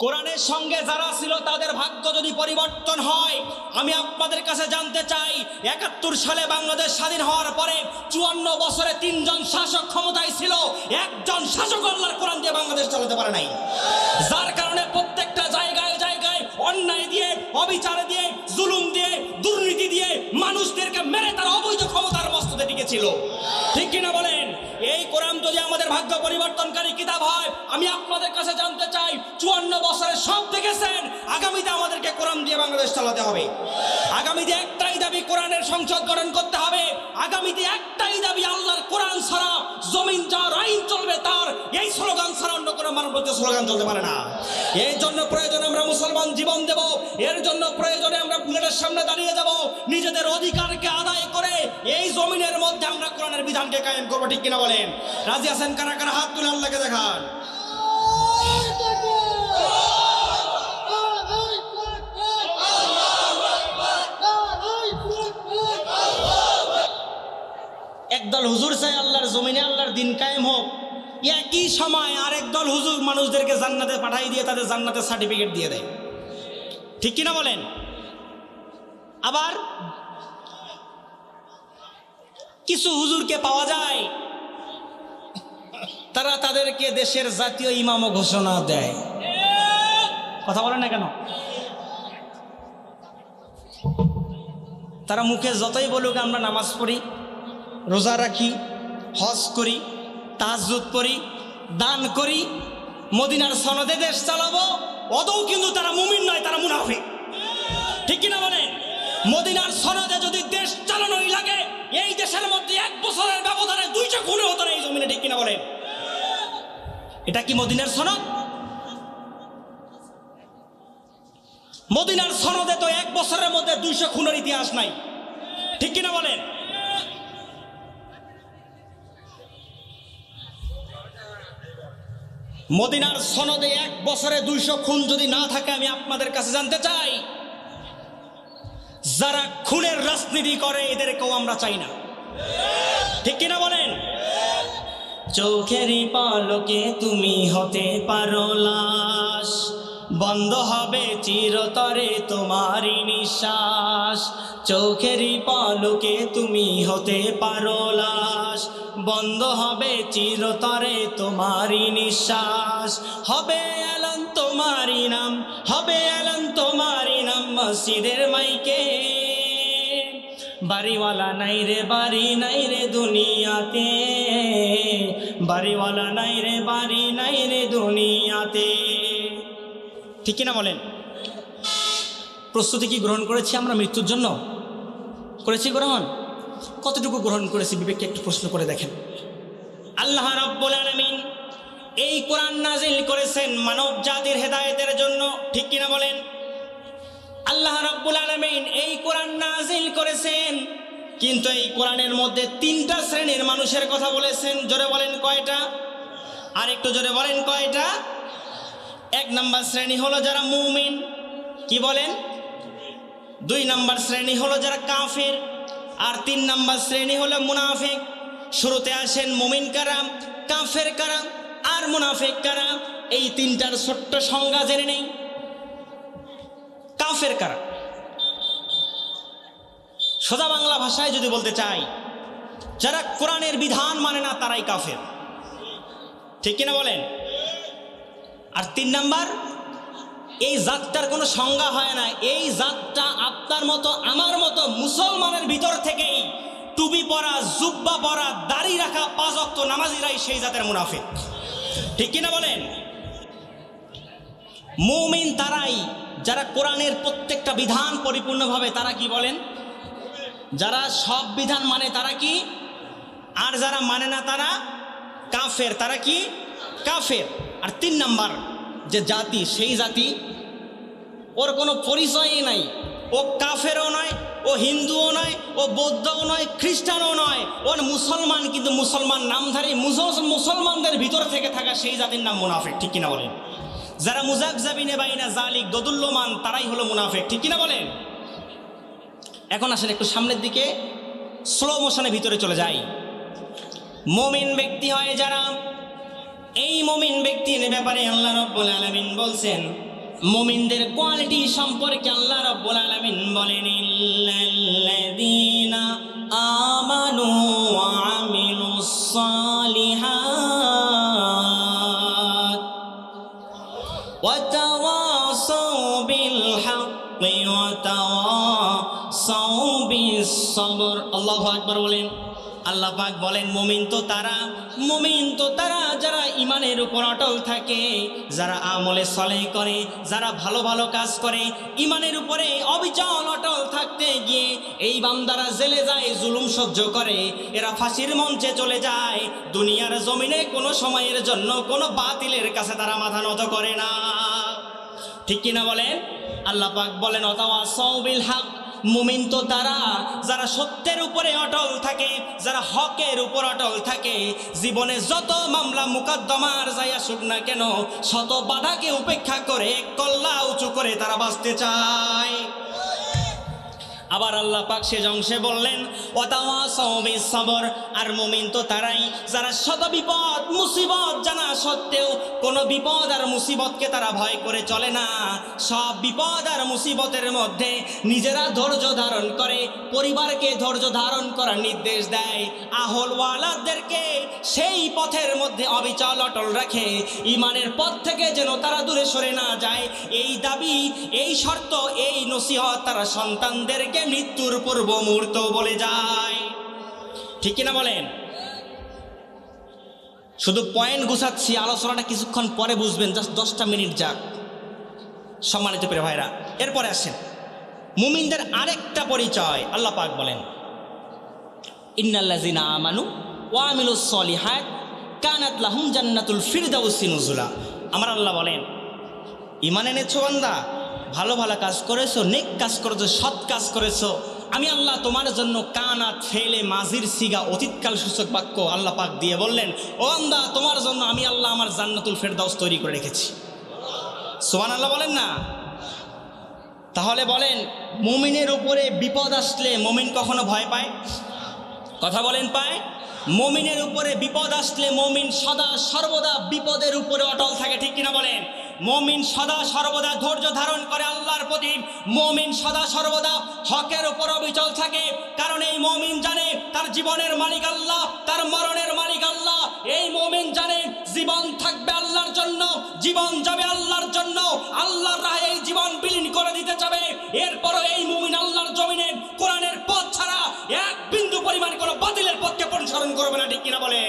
কোরআনের সঙ্গে যারা ছিল তাদের ভাগ্য যদি পরিবর্তন হয়, আমি আপনাদের কাছে জানতে চাই ৭১ সালে বাংলাদেশ স্বাধীন হওয়ার পরে ৫৪ বছরে ৩ জন শাসক ক্ষমতায় ছিল, একজন শাসক আল্লাহর কোরআন দিয়ে বাংলাদেশ চালাতে পারে নাই। যার কারণে প্রত্যেকটা জায়গায় জায়গায় অন্যায় দিয়ে, অবিচার দিয়ে, জুলুম দিয়ে, দুর্নীতি দিয়ে মানুষদেরকে মেরে তারা অবৈধ ক্ষমতার মস্ততে টিকেছিল। ঠিক কিনা বলেন? এই কোরআন যদি আমাদের ভাগ্য পরিবর্তনকারী কিতাব হয়, আমি আপনাদের কাছে জানতে চাই ৫৪ বছরে সব দেখেছেন, আগামীতে আমাদেরকে কোরআন দিয়ে বাংলাদেশ চালাতে হবে। আগামীতে একটাই দাবি, কোরআনের সংসদ গঠন করতে হবে। আগামীতে একটাই দাবি, আল্লাহর কোরআন ছাড়া জমিন যার আইন চলবে তার, এই স্লোগান ছাড়া অন্য কোনো মানবতার স্লোগান চলতে পারে না। এই জন্য প্রয়োজনে আমরা মুসলমান জীবন দেব, এর জন্য প্রয়োজনে আমরা বুলেটের সামনে দাঁড়িয়ে যাব, নিজেদের অধিকারকে আদায় করে এই জমিনের মধ্যে আমরা কোরআনের বিধানকে কায়েম করবো। ঠিক কিনা বলেন? রাজি আছেন? কারা কারা হাত তুলে আল্লাহকে দেখান। একদল হুজুর চাই আল্লাহর জমিনে আল্লাহর দিন কায়েম হোক, একই সময় আরেক দল হুজুর মানুষদেরকে জান্নাতে পাঠাই দিয়ে তাদের জান্নাতের সার্টিফিকেট দিয়ে দেয়। ঠিক কিনা বলেন? আবার কিছু হুজুরকে পাওয়া যায় তারা তাদেরকে দেশের জাতীয় ইমামও ঘোষণা দেয়। কথা বলেন না কেন? তারা মুখে যতই বলুক আমরা নামাজ পড়ি, রোজা রাখি, হজ করি, তাহাজ্জুদ পড়ি, দান করি, মদিনার সনদে দেশ চালাবো, অদৌ কিন্তু তারা মুমিন নয়, তারা মুনাফিক। ঠিক কিনা বলেন? মদিনার সনদে যদি দেশ চালানোই লাগে, এই দেশের মধ্যে ১ বছরের ব্যবধানে ২টা খুন হতো না এই জমিনে। ঠিক কিনা বলেন? এটা কি মদিনার সনদ? মদিনার সনদে তো ১ বছরের মধ্যে ২০০ খুনের ইতিহাস নাই। ঠিক কিনা বলেন? মদিনার সনদে ১ বছরে ২০০ খুন যদি না থাকে, আমি আপনাদের কাছে জানতে চাই, যারা খুনের রাজনীতি করে এদেরকেও আমরা চাই না। ঠিক কিনা বলেন? চোখেরই পলকে তুমি হতে পারো লাশ, বন্ধ হবে চিরতরে তোমারই নিঃশ্বাস। চোখেরই পলকে তুমি হতে পারো লাশ, বন্ধ হবে চিরতরে তোমারই নিঃশ্বাস। হবে এলান তোমারই নাম, হবে এলান তোমারই নাম মসজিদের মাইকে। বাড়িওয়ালা নাই রে, বাড়ি নাই রে দুনিয়াতে, বাড়িওয়ালা নাই রে, বাড়ি নাই রে দুনিয়াতে। ঠিক কিনা বলেন? প্রস্তুতি কি গ্রহণ করেছি আমরা মৃত্যুর জন্য? করেছি গ্রহণ? কতটুকু গ্রহণ করেছি বিবেককে একটু প্রশ্ন করে দেখেন। আল্লাহ রাব্বুল আলামিন এই কোরআন নাজিল করেছেন মানব জাতির হেদায়েতের জন্য। ঠিক কিনা বলেন? আল্লাহ রাব্বুল আলামিন এই কোরআন নাজিল করেছেন, কিন্তু এই কোরআনের মধ্যে 3টা শ্রেণীর মানুষের কথা বলেছেন। জোরে বলেন কয়টা? আর একটু জোরে বলেন কয়টা? 1 নম্বর শ্রেণী হলো যারা মুমিন। কি বলেন? 2 নম্বর শ্রেণী হলো যারা কাফের, আর 3 নম্বর শ্রেণী হলো মুনাফিক। শুরুতে আসেন মুমিন কারা, কাফের কারা আর মুনাফিক কারা। এই 3টার ছোট্ট সংজ্ঞা জেনে নেই। কাফের কারা? সোজা বাংলা ভাষায় যদি বলতে চাই, যারা কোরআনের বিধান মানে না তারাই কাফের। ঠিক কিনা বলেন? আর 3 নাম্বার, এই জাতটার কোনো সংজ্ঞা হয় না, এই জাতটা আপনার মতো আমার মতো মুসলমানের ভিতর থেকেই টুপি পরা, জুব্বা পরা, দাড়ি রাখা 5 ওয়াক্ত নামাজিরাই সেই জাতের মুনাফিক। ঠিক কিনা বলেন? মুমিন তারাই যারা কোরআনের প্রত্যেকটা বিধান পরিপূর্ণভাবে, তারা কি বলেন? যারা সব বিধান মানে তারা কি, আর যারা মানে না তারা কাফের। তারা কি? কাফের। আর 3 নাম্বার যে জাতি, সেই জাতি ওর কোনো পরিচয়ই নাই। ও কাফেরও নয়, ও হিন্দুও নয়, ও বৌদ্ধও নয়, খ্রিস্টানও নয়, ওর মুসলমান, কিন্তু মুসলমান নামধারী মুসলমানদের ভিতর থেকে থাকা সেই জাতির নাম মুনাফিক। ঠিক কিনা বলেন? যারা মুজাবজাবিনে বাইনা জালিক দদুল্যমান, তারাই হলো মুনাফিক। ঠিক কিনা বলেন? এখন আসেন একটু সামনের দিকে, স্লো মোশনে ভিতরে চলে যাই। মুমিন ব্যক্তি হয় যারা, এই মুমিন ব্যক্তির ব্যাপারে আল্লাহ রাব্বুল আলামিন বলছেন মুমিনদের কোয়ালিটি সম্পর্কে আল্লাহ রাব্বুল আলামিন বলেন, ইল্লাল্লাযীনা আমানু ওয়া আমিলুস সালিহাত ওয়া তাওয়াসাউ বিল হাক্কি ওয়া তাওয়াসাউ বিস সবর। আল্লাহু আকবার বলেন। আল্লাহ পাক বলেন মুমিন তো তারা যারা ইমানের উপর অটল থাকে, যারা আমলে সলেহ করে, যারা ভালো ভালো কাজ করে, ইমানের উপরে অবিচল অটল থাকতে গিয়ে এই বান্দারা জেলে যায়, জুলুম সহ্য করে, এরা ফাঁসির মঞ্চে চলে যায়, দুনিয়ার জমিনে কোনো সময়ের জন্য কোনো বাতিলের কাছে তারা মাথা নত করে না। ঠিক কিনা বলেন? আল্লাহ পাক বলেন ওয়াতাওয়াসাউ বিল হক। মুমিন তো তারা যারা সত্যের উপরে অটল থাকে, যারা হকের উপর অটল থাকে, জীবনে যত মামলা মুকদ্দমার যাই আসুক না কেন, শত বাধাকে উপেক্ষা করে কল্লা উঁচু করে তারা বাঁচতে চায়। আবার আল্লাহ পাক শেষ অংশে বললেন ওয়াতাওয়াসাউ বিস সবর। আর মুমিন তো তারাই যারা শত বিপদ মুসিবত জানা সত্ত্বেও কোনো বিপদ আর মুসিবতকে তারা ভয় করে চলে না, সব বিপদ আর মুসিবতের মধ্যে নিজেরা ধৈর্য ধারণ করে, পরিবারকে ধৈর্য ধারণ করার নির্দেশ দেয়, আহলওয়ালাদেরকে সেই পথের মধ্যে অবিচল অটল রাখে, ইমানের পথ থেকে যেন তারা দূরে সরে না যায়, এই দাবি, এই শর্ত, এই নসিহত তারা সন্তানদেরকে মৃত্যুর পূর্ব মুহূর্ত বলে যায়। ঠিক কিনা বলেন? শুধু পয়েন্ট গুছাচ্ছি, আলোচনাটা কিছুক্ষণ পরে বুঝবেন, জাস্ট 10টা মিনিট যাক। সম্মানিত প্রিয় ভাইরা, এরপরে আসেন মুমিনদের আরেকটা পরিচয়। আল্লাহ পাক বলেন ইন্নাল্লাযিনা আমানু ওয়া আমিলুস সলিহাত কানাত লাহুম জান্নাতুল ফিরদাউসি নুজুলা। আমার আল্লাহ বলেন, ঈমান এনেছো বান্দা, ভালো ভালো কাজ করেছো, নেক কাজ করেছো, সৎ কাজ করেছো, আমি আল্লাহ তোমার জন্য কানাত ফেলে মাজির সিগা অতীতকাল সূচক বাক্য আল্লাহ পাক দিয়ে বললেন, ও বান্দা তোমার জন্য আমি আল্লাহ আমার জান্নাতুল ফেরদাউস তৈরি করে রেখেছি। সুবহানাল্লাহ বলেন না? তাহলে বলেন মুমিনের উপরে বিপদ আসলে মুমিন কখনো ভয় পায়? কথা বলেন পায়? মুমিনের উপরে বিপদ আসলে মুমিন সদা সর্বদা বিপদের উপরে অটল থাকে। ঠিক কিনা বলেন? মুমিন সদা সর্বদা ধৈর্য ধারণ করে আল্লাহর প্রতি, মুমিন সদা সর্বদা হকের উপর অবিচল থাকে, কারণ এই মুমিন জানে তার জীবনের মালিক আল্লাহ, তার মরণের মালিক আল্লাহ। এই মুমিন জানে জীবন থাকবে আল্লাহর জন্য, জীবন যাবে আল্লাহর জন্য, আল্লাহর রাহে এই জীবন বিলীন করে দিতে যাবে। এরপরও এই মুমিন আল্লাহর জমিনে কোরআনের পথ ছাড়া এক বিন্দু পরিমাণ কোনো বাতিলের পথকে অনুসরণ করবে না। ঠিক কিনা বলে?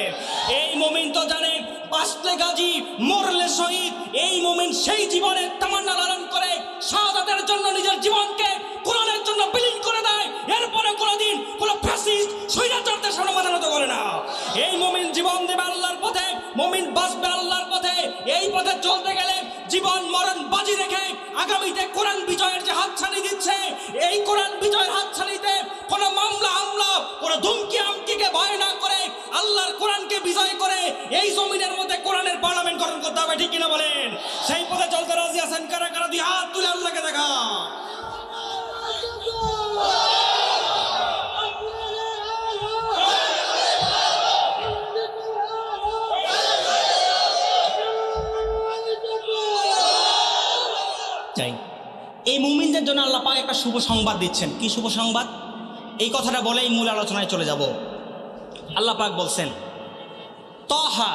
এই মুমিন তো জানে বাঁচলে গাজী, মরলে শহীদ। এই মুমিন সেই জীবনের তামান্না লালন করে শাহাদাতের জন্য নিজের জীবনকে কোরআনের জন্য বিলীন করে দেয়। এরপরে কোনোদিন কোনো ফ্যাসিস্ট স্বৈরাচারদের সামনে মাথা নত করে না। এই মুমিন জীবন দেবে আল্লাহর পথে, মুমিন বাঁচবে আল্লাহর পথে। এই পথে চলতে গেলে জীবন মরণ বাজি রেখে আগামীতে কোরআন বিজয়ের যে হাতছানি দিচ্ছে, এই কোরআন বিজয়ের হাতছানিতে কোনো মামলা হামলা, কোনো ধুমকি আমকিকে ভয় না করে আল্লাহর কোরআনকে বিজয় করে এই জমিনের মধ্যে কোরআনের পার্লামেন্ট গঠন করতে হবে। ঠিক কিনা বলেন? সেই পথে চলতে রাজি আছেন কারা কারা? দিয়ে হাত তুলে আল্লাহকে দেখা। এই মুমিনদের জন্য আল্লাহ পাক একটা শুভ সংবাদ দিচ্ছেন। কি শুভ সংবাদ? এই কথাটা বলেই মূল আলোচনায় চলে যাব। আল্লাহ পাক বলছেন তাহা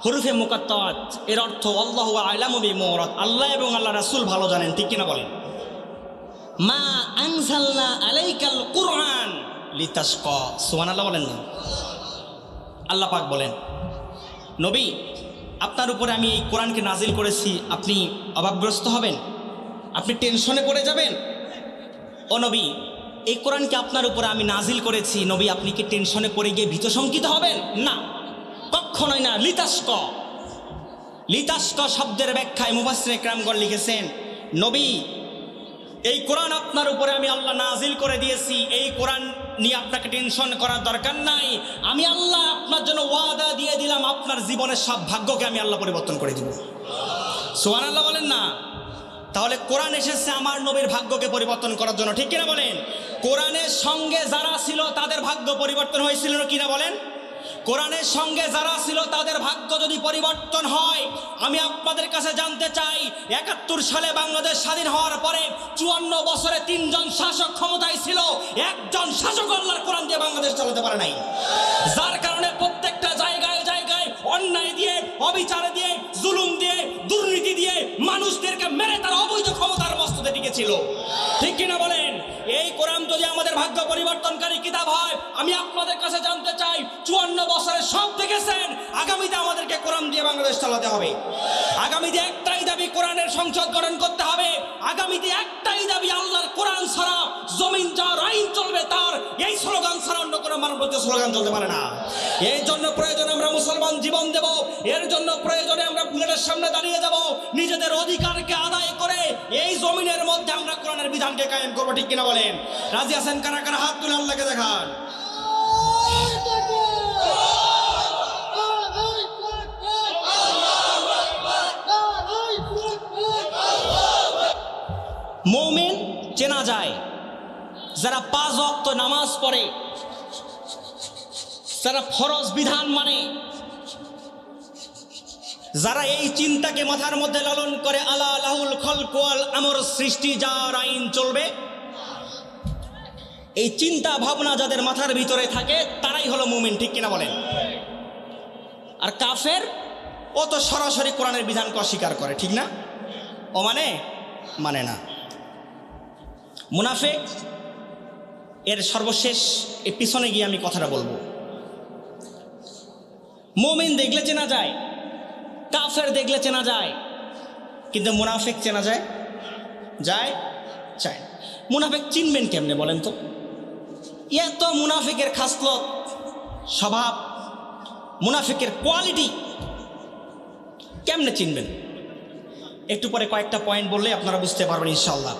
হরফে মুকাত্তাত, এর অর্থ আল্লাহু আ'লামু বিমুরাদ, আল্লাহ এবং আল্লাহ রাসূল ভালো জানেন। ঠিক কিনা বলেন? মা আনজালনা আলাইকাল কুরআন লিতাশকা। সুবহানাল্লাহ বলেন না? আল্লাহ পাক বলেন নবী, আপনার উপরে আমি এই কোরআনকে নাজিল করেছি, আপনি অভাবগ্রস্ত হবেন, আপনি টেনশনে পড়ে যাবেন। ও নবী, এই কোরআনকে আপনার উপরে আমি নাজিল করেছি, নবী আপনি কি টেনশনে পড়ে গিয়ে ভীত শঙ্কিত হবেন? না, কখনোই না। লিতাশক, লিতাশক শব্দের ব্যাখ্যায় মুফাসসিরে কেরামগণ লিখেছেন, নবী এই কোরআন আপনার উপরে আমি আল্লাহ নাজিল করে দিয়েছি, এই কোরআন নিয়ে আপনাকে টেনশন করার দরকার নাই। আমি আল্লাহ আপনার জন্য ওয়াদা দিয়ে দিলাম, আপনার জীবনের সব ভাগ্যকে আমি আল্লাহ পরিবর্তন করে দিব। সুবহানাল্লাহ বলেন না? তাহলে কোরআন এসেছে আমার নবীর ভাগ্যকে পরিবর্তন করার জন্য। ঠিক কিনা বলেন? কোরআনের সঙ্গে যারা ছিল তাদের ভাগ্য পরিবর্তন হয়েছিল কিনা বলেন? কোরআনের সঙ্গে যারা ছিল তাদের ভাগ্য যদি পরিবর্তন হয়, আমি আপনাদের কাছে জানতে চাই ৭১ সালে বাংলাদেশ স্বাধীন হওয়ার পরে ৫৪ বছরে ৩ জন শাসক ক্ষমতায় ছিল, একজন শাসক আল্লাহর কোরআন দিয়ে বাংলাদেশ চালাতে পারে নাই। যার কারণে প্রত্যেকটা জায়গায় জায়গায় অন্যায় দিয়ে, অবিচার দিয়ে, জুলুম দিয়ে, দুর্নীতি দিয়ে মানুষদেরকে মেরে তার অবৈধ ক্ষমতার মস্ততে টিকেছিল। ঠিক কিনা বলেন? এই কোরআন যদি আমাদের ভাগ্য পরিবর্তনকারী কিতাব হয়, আমি আপনাদের কাছে জানতে চাই ৫৪ বছরে সব দেখেছেন, আগামীতে আমাদেরকে কোরআন দিয়ে বাংলাদেশ চালাতে হবে। আগামীতে একটাই দাবি, কোরআনের সংসদ গঠন করতে হবে। আগামীতে একটাই দাবি, আল্লাহর কোরআন ছাড়া জমিন যার আইন চলবে তার, এই স্লোগান ছাড়া অন্য কোনো মানবতার স্লোগান চলতে পারে না। এই জন্য প্রয়োজন আমরা মুসলমান জীবন দেব, এর জন্য প্রয়োজনে আমরা বুলেটের সামনে দাঁড়িয়ে যাব, নিজেদের অধিকারকে আদায় করে এই জমিনের মধ্যে আমরা কোরআনের বিধানকে কায়েম করবো। ঠিক কিনা বলেন? রাজি আছেন? কারা কারা হাত তুলে আল্লাহকে দেখান। মুমিন চেনা যায় যারা ৫ ওয়াক্ত নামাজ পড়ে, যারা ফরজ বিধান মানে, যারা এই চিন্তাকে মাথার মধ্যে লালন করে, আলা লাহুল খলকু ওয়াল আমর, সৃষ্টি যার আইন চলবে, এই চিন্তা ভাবনা যাদের মাথার ভিতরে থাকে তারাই হলো মুমিন। ঠিক কিনা বলেন? আর কাফের ও তো সরাসরি কোরআনের বিধানকে অস্বীকার করে। ঠিক না? ও মানে না। মুনাফিক এর সর্বশেষ এর পিছনে গিয়ে আমি কথাটা বলবো। মুমিন দেখলে চেনা যায়, কাফের দেখলে চেনা যায়, কিন্তু মুনাফিক চেনা যায় চায়। মুনাফিক চিনবেন কেমনে বলেন তো? এত মুনাফিকের খাসলত, স্বভাব, মুনাফিকের কোয়ালিটি কেমনে চিনবেন? একটু পরে কয়েকটা পয়েন্ট বললে আপনারা বুঝতে পারবেন ইনশাআল্লাহ।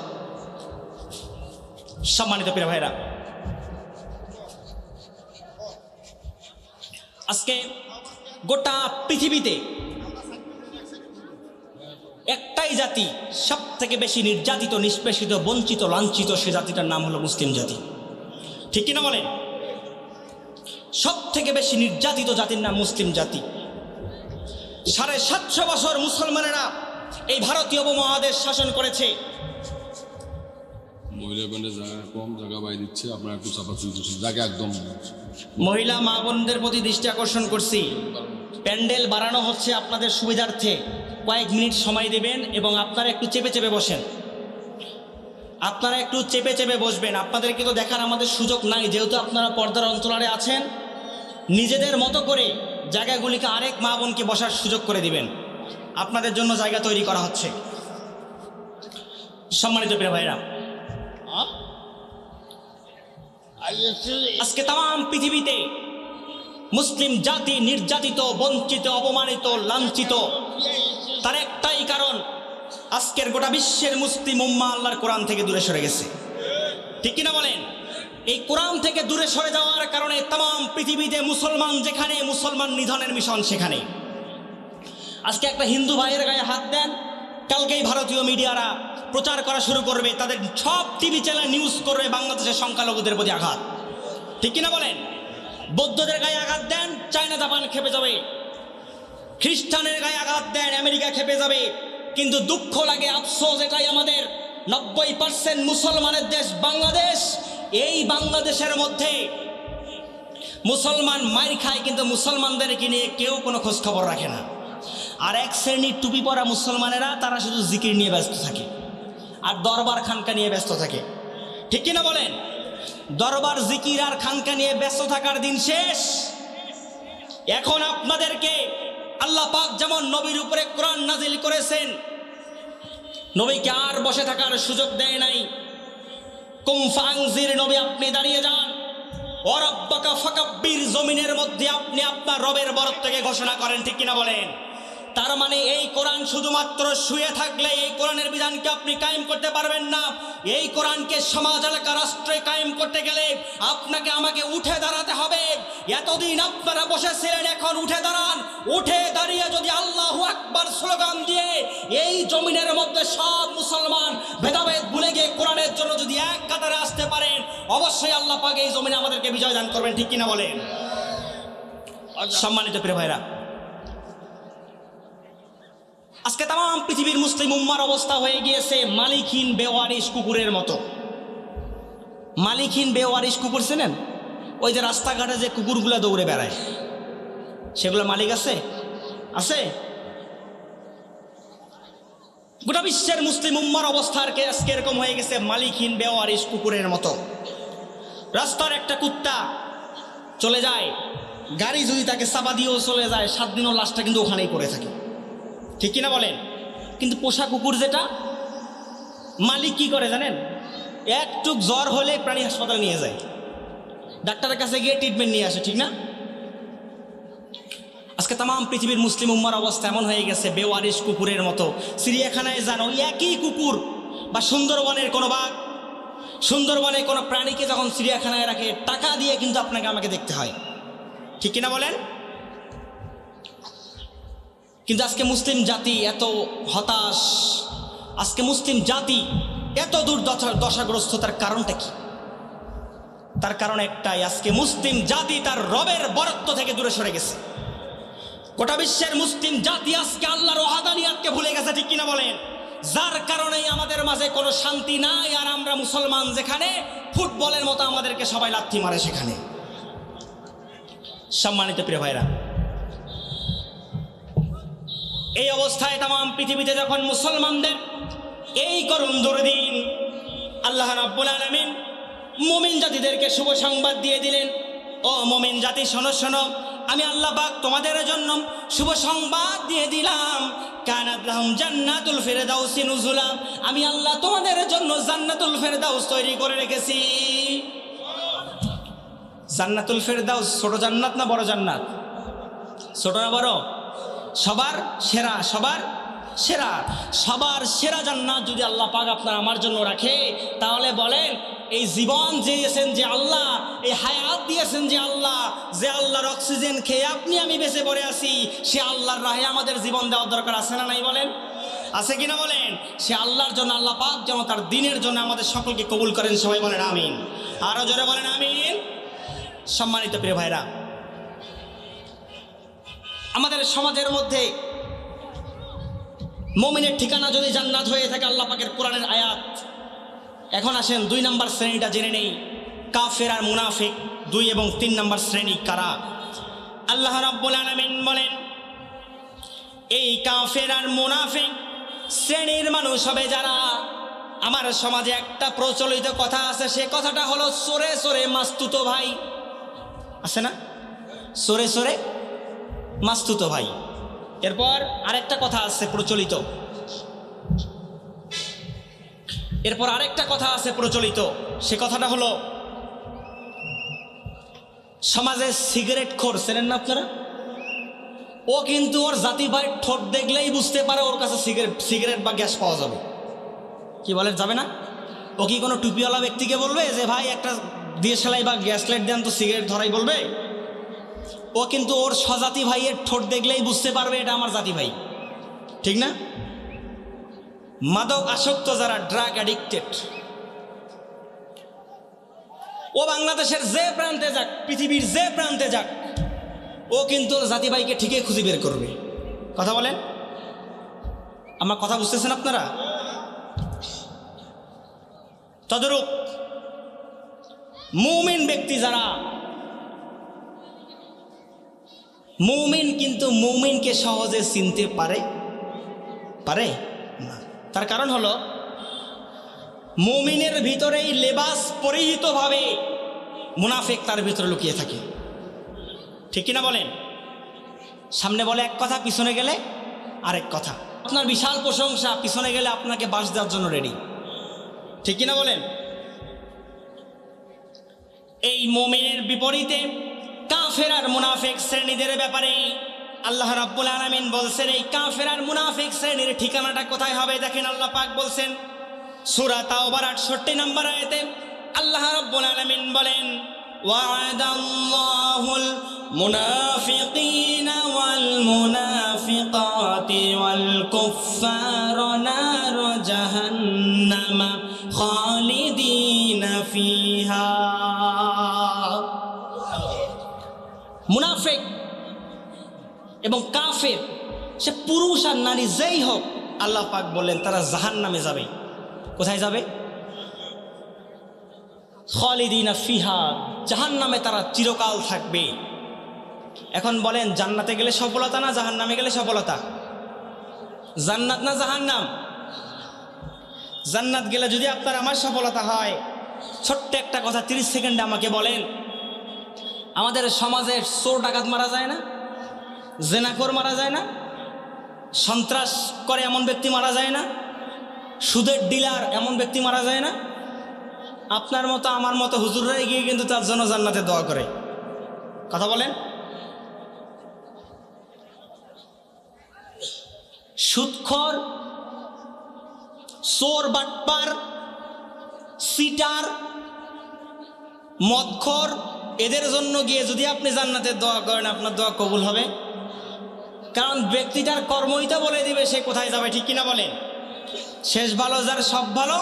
সম্মানিত প্রিয় ভাইরা, আজকে গোটা পৃথিবীতে একটাই জাতি সব থেকে বেশি নির্যাতিত, নিষ্পেষিত, বঞ্চিত, লাঞ্ছিত, সে জাতিটার নাম হলো মুসলিম জাতি। ঠিক কিনা বলেন? সব থেকে বেশি নির্যাতিত জাতির নাম মুসলিম জাতি। ৭৫০ বছর মুসলমানেরা এই ভারতীয় উপমহাদেশ শাসন করেছে। মহিলা মা বোনদের প্রতি দৃষ্টি আকর্ষণ করছি, প্যান্ডেল বাড়ানো হচ্ছে আপনাদের সুবিধার্থে। কয়েক মিনিট সময় দেবেন এবং আপনারা একটু চেপে চেপে বসেন। আপনারা একটু চেপে চেপে বসবেন। আপনাদেরকে তো দেখার আমাদের সুযোগ নাই, যেহেতু আপনারা পর্দার অন্তরালে আছেন। নিজেদের মতো করে জায়গাগুলিকে আরেক মা বোনকে বসার সুযোগ করে দিবেন। আপনাদের জন্য জায়গা তৈরি করা হচ্ছে। সম্মানিত প্রিয় ভাইরা, আজকে তাম পৃথিবীতে মুসলিম জাতি নির্যাতিত, বঞ্চিত, অপমানিত, লাঞ্ছিত। তার একটাই কারণ, আজকের গোটা বিশ্বের মুসলিম উম্মাহ আল্লাহর কোরআন থেকে দূরে সরে গেছে। ঠিক কিনা বলেন? এই কোরআন থেকে দূরে সরে যাওয়ার কারণে তাম পৃথিবীতে মুসলমান যেখানে, মুসলমান নিধনের মিশন সেখানে। আজকে একটা হিন্দু ভাইয়ের গায়ে হাত দেন, কালকেই ভারতীয় মিডিয়ারা প্রচার করা শুরু করবে, তাদের সব টিভি চ্যানেল নিউজ করবে বাংলাদেশের সংখ্যালঘুদের প্রতি আঘাত। ঠিক কিনা বলেন? বৌদ্ধদের গায়ে আঘাত দেন, চায়না জাপান খেপে যাবে। খ্রিস্টানের গায়ে আঘাত দেন, আমেরিকা খেপে যাবে। কিন্তু দুঃখ লাগে, আফসোস এটাই আমাদের, 90% মুসলমানের দেশ বাংলাদেশ। এই বাংলাদেশের মধ্যে মুসলমান মাইর খায়, কিন্তু মুসলমানদেরকে নিয়ে কেউ কোনো খোঁজ খবর রাখে না। আর এক শ্রেণীর টুপি পরা মুসলমানেরা, তারা শুধু জিকির নিয়ে ব্যস্ত থাকে আর দরবার খানকা নিয়ে ব্যস্ত থাকে। ঠিক কিনা বলেন? দরবার, জিকির আর খানকা নিয়ে ব্যস্ত থাকার দিন শেষ। এখন আপনাদেরকে আল্লাহ পাক যেমন নবীর উপরে কোরআন নাজিল করেছেন, নবীকে আর বসে থাকার সুযোগ দেয় নাই। কুম ফানজির, নবী আপনি দাঁড়িয়ে যান। ওয়া রাব্বাকা ফাকাব্বির, জমিনের মধ্যে আপনি আপনার রবের বরত্বকে ঘোষণা করেন। ঠিক কিনা বলেন? তার মানে এই কোরআন শুধুমাত্র শুয়ে থাকলে এই কোরআনের বিধানকে আপনি কায়েম করতে পারবেন না। এই কোরআনকে সমাজ, এলাকা, রাষ্ট্রে কায়েম করতে গেলে আপনাকে আমাকে উঠে দাঁড়াতে হবে। এতদিন আপনারা বসেছিলেন, এখন উঠে দাঁড়ান। উঠে দাঁড়িয়ে যদি আল্লাহু আকবার স্লোগান দিয়ে এই জমিনের মধ্যে সব মুসলমান ভেদাভেদ ভুলে গিয়ে কোরআনের জন্য যদি এক কাতারে আসতে পারেন, অবশ্যই আল্লাহ পাক এই জমিনে আমাদেরকে বিজয় দান করবেন। ঠিক কিনা বলেন? সম্মানিত প্রিয় ভাইরা, আজকে তাম পৃথিবীর মুসলিম উম্মার অবস্থা হয়ে গিয়েছে মালিকহীন বেওয়ারিশ কুকুরের মতো। মালিকহীন বেওয়ারিশ কুকুর চেনেন? ওই যে রাস্তাঘাটে যে কুকুরগুলো দৌড়ে বেড়ায়, সেগুলো মালিক আছে? আছে? গোটা বিশ্বের মুসলিম উম্মার অবস্থা আজকে এরকম হয়ে গেছে মালিকহীন বেওয়ারিশ কুকুরের মতো। রাস্তার একটা কুত্তা চলে যায়, গাড়ি যদি তাকে চাপা দিয়েও চলে যায়, 7 দিনও লাশটা কিন্তু ওখানেই পড়ে থাকে, ঠিক কিনা বলেন? কিন্তু পোষা কুকুর যেটা, মালিক কি করে জানেন? একটু জ্বর হলে প্রাণী হাসপাতালে নিয়ে যায়, ডাক্তারের কাছে গিয়ে ট্রিটমেন্ট নিয়ে আসে, ঠিক না? আজকে তাম পৃথিবীর মুসলিম উম্মার অবস্থা এমন হয়ে গেছে বেওয়ারিশ কুকুরের মতো। চিড়িয়াখানায় যান, ওই একই কুকুর, বা সুন্দরবনের কোনো বাঘ, সুন্দরবনে কোনো প্রাণীকে যখন চিড়িয়াখানায় রাখে, টাকা দিয়ে কিন্তু আপনাকে আমাকে দেখতে হয়, ঠিক কিনা বলেন? কিন্তু আজকে মুসলিম জাতি এত হতাশ, আজকে মুসলিম জাতি এত দশাগ্রস্ততার কারণটা কি? তার কারণ একটাই, আজকে মুসলিম জাতি তার রবের বরত্ব থেকে দূরে সরে গেছে। গোটা বিশ্বের মুসলিম জাতি আজকে আল্লাহর ওয়াহদানিয়াতকে ভুলে গেছে, ঠিক কিনা বলেন? যার কারণেই আমাদের মাঝে কোনো শান্তি নাই। আর আমরা মুসলমান যেখানে, ফুটবলের মতো আমাদেরকে সবাই লাথি মারে সেখানে। সম্মানিত প্রিয় ভাইরা, এই অবস্থায় তাম পৃথিবীতে যখন মুসলমানদের এই করুণ দুর্দিন, আল্লাহ রাব্বুল আলামিন মুমিন জাতিদেরকে শুভ সংবাদ দিয়ে দিলেন, ও মুমিন জাতি শোনো শোনো, আমি আল্লাহ পাক তোমাদের জন্য শুভ সংবাদ দিয়ে দিলাম, কানাত লাহুম জান্নাতুল ফিরদাউসি নুজুলা, আমি আল্লাহ তোমাদের জন্য জান্নাতুল ফিরদাউস তৈরি করে রেখেছি। জান্নাতুল ফিরদাউস ছোট জান্নাত না বড় জান্নাত? ছোট না বড়? সবার সেরা, সবার সেরা, সবার সেরা জান্নাত যদি আল্লাহ পাক আপনার আমার জন্য রাখে, তাহলে বলেন এই জীবন দিয়েছেন যে আল্লাহ, এই হায়াত দিয়েছেন যে আল্লাহ, যে আল্লাহর অক্সিজেন খেয়ে আপনি আমি বেঁচে পড়ে আছি, সে আল্লাহর রাহে আমাদের জীবন দেওয়ার দরকার আছে না নাই বলেন? আছে কিনা বলেন? সে আল্লাহর জন্য, আল্লাহ পাক যেন তার দিনের জন্য আমাদের সকলকে কবুল করেন, সবাই বলেন আমিন। আরো জোরে বলেন আমিন। সম্মানিত প্রিয় ভাইরা, আমাদের সমাজের মধ্যে মুমিনের ঠিকানা যদি জান্নাত হয়ে থাকে, আল্লাহ পাকের কোরআনের আয়াত। এখন আসেন 2 নম্বর শ্রেণীটা জেনে নেই, কাফের আর মুনাফিক 2 এবং 3 নম্বর শ্রেণী কারা? আল্লাহ রাব্বুল আলামিন বলেন, এই কাফের আর মুনাফিক শ্রেণীর মানুষ হবে যারা, আমার সমাজে একটা প্রচলিত কথা আছে, সে কথাটা হলো সরে সরে মাস্তুতো ভাই। আছে না? সরে সরে মাস্তুতো ভাই। এরপর আরেকটা কথা আছে প্রচলিত, এরপর আরেকটা কথা আছে প্রচলিত, সে কথাটা হলো সমাজে সিগারেট খোর, চেনেন না আপনারা? ও কিন্তু ওর জাতি ভাই ঠোঁট দেখলেই বুঝতে পারে ওর কাছে সিগারেট বা গ্যাস পাওয়া যাবে। কি বলে, যাবে না? ও কি কোনো টুপিওয়ালা ব্যক্তিকে বলবে যে ভাই একটা DSLR বা গ্যাস লাইট দেন তো সিগারেট ধরাই বলবে? ও কিন্তু ওর স্বজাতি ভাইয়ের ঠোঁট দেখলেই বুঝতে পারবে এটা আমার জাতি ভাই, ঠিক না? মাদক আসক্ত যারা, ড্রাগ অ্যাডিক্টেড, ও বাংলাদেশের যে প্রান্তে যাক, পৃথিবীর যে প্রান্তে যাক, ও কিন্তু জাতি ভাইকে ঠিকই খুঁজে বের করবে। কথা বলেন, আমার কথা বুঝতেছেন আপনারা? তদরূপ মুমিন ব্যক্তি যারা, মুমিন কিন্তু মুমিনকে সহজে চিনতে পারে না। তার কারণ হলো মুমিনের ভিতরেই লেবাস পরিহিত ভাবে মুনাফিক তার ভিতরে লুকিয়ে থাকে, ঠিক কিনা বলেন? সামনে বলে এক কথা, পিছনে গেলে আরেক কথা। আপনার বিশাল প্রশংসা, পিছনে গেলে আপনাকে বাস দেওয়ার জন্য রেডি, ঠিক কিনা বলেন? এই মুমিনের বিপরীতে কাফের আর মুনাফিক শ্রেণীদের ব্যাপারে আল্লাহ রাব্বুল আলামিন বলছেন, এই কাফের আর মুনাফিক শ্রেণীর ঠিকানাটা কোথায় হবে? দেখেন আল্লাহ পাক বলছেন সূরা তাওবার 68 নম্বর আয়াতে আল্লাহ রাব্বুল আলামিন বলেন, ওয়া'দাল্লাহুল মুনাফিকিনা ওয়াল মুনাফিকাতি ওয়াল কুফফারা নার জাহান্নামা খালিদিনা ফিহা। মুনাফিক এবং কাফের, সে পুরুষ আর নারী যেই হোক, আল্লাহ পাক বললেন তারা জাহান্নামে যাবে। কোথায় যাবে? খালিদিনা ফিহা, জাহান্নামে তারা চিরকাল থাকবে। এখন বলেন জান্নাতে গেলে সফলতা না জাহান্নামে গেলে সফলতা? জান্নাত না জাহান্নাম? জান্নাত গেলে যদি আপনার আমার সফলতা হয়, ছোট্ট একটা কথা 30 সেকেন্ডে আমাকে বলেন, আমাদের সমাজে চোর ডাকাত মারা যায় না? জেনাখোর মারা যায় না? সন্ত্রাস করে এমন ব্যক্তি মারা যায় না? সুদের ডিলার এমন ব্যক্তি মারা যায় না? আপনার মতো আমার মতো হুজুররাই গিয়ে কিন্তু তার জন্য জান্নাতে দোয়া করে। কথা বলেন। সুদখোর, চোর, বাটপার, সিটার, মদখোর, এদের জন্য গিয়ে যদি আপনি জান্নাতের দোয়া করেন, আপনার দোয়া কবুল হবে? কারণ ব্যক্তিটার কর্মই তো বলে দিবে সে কোথায় যাবে, ঠিক কিনা বলেন? শেষ ভালো যার সব ভালো,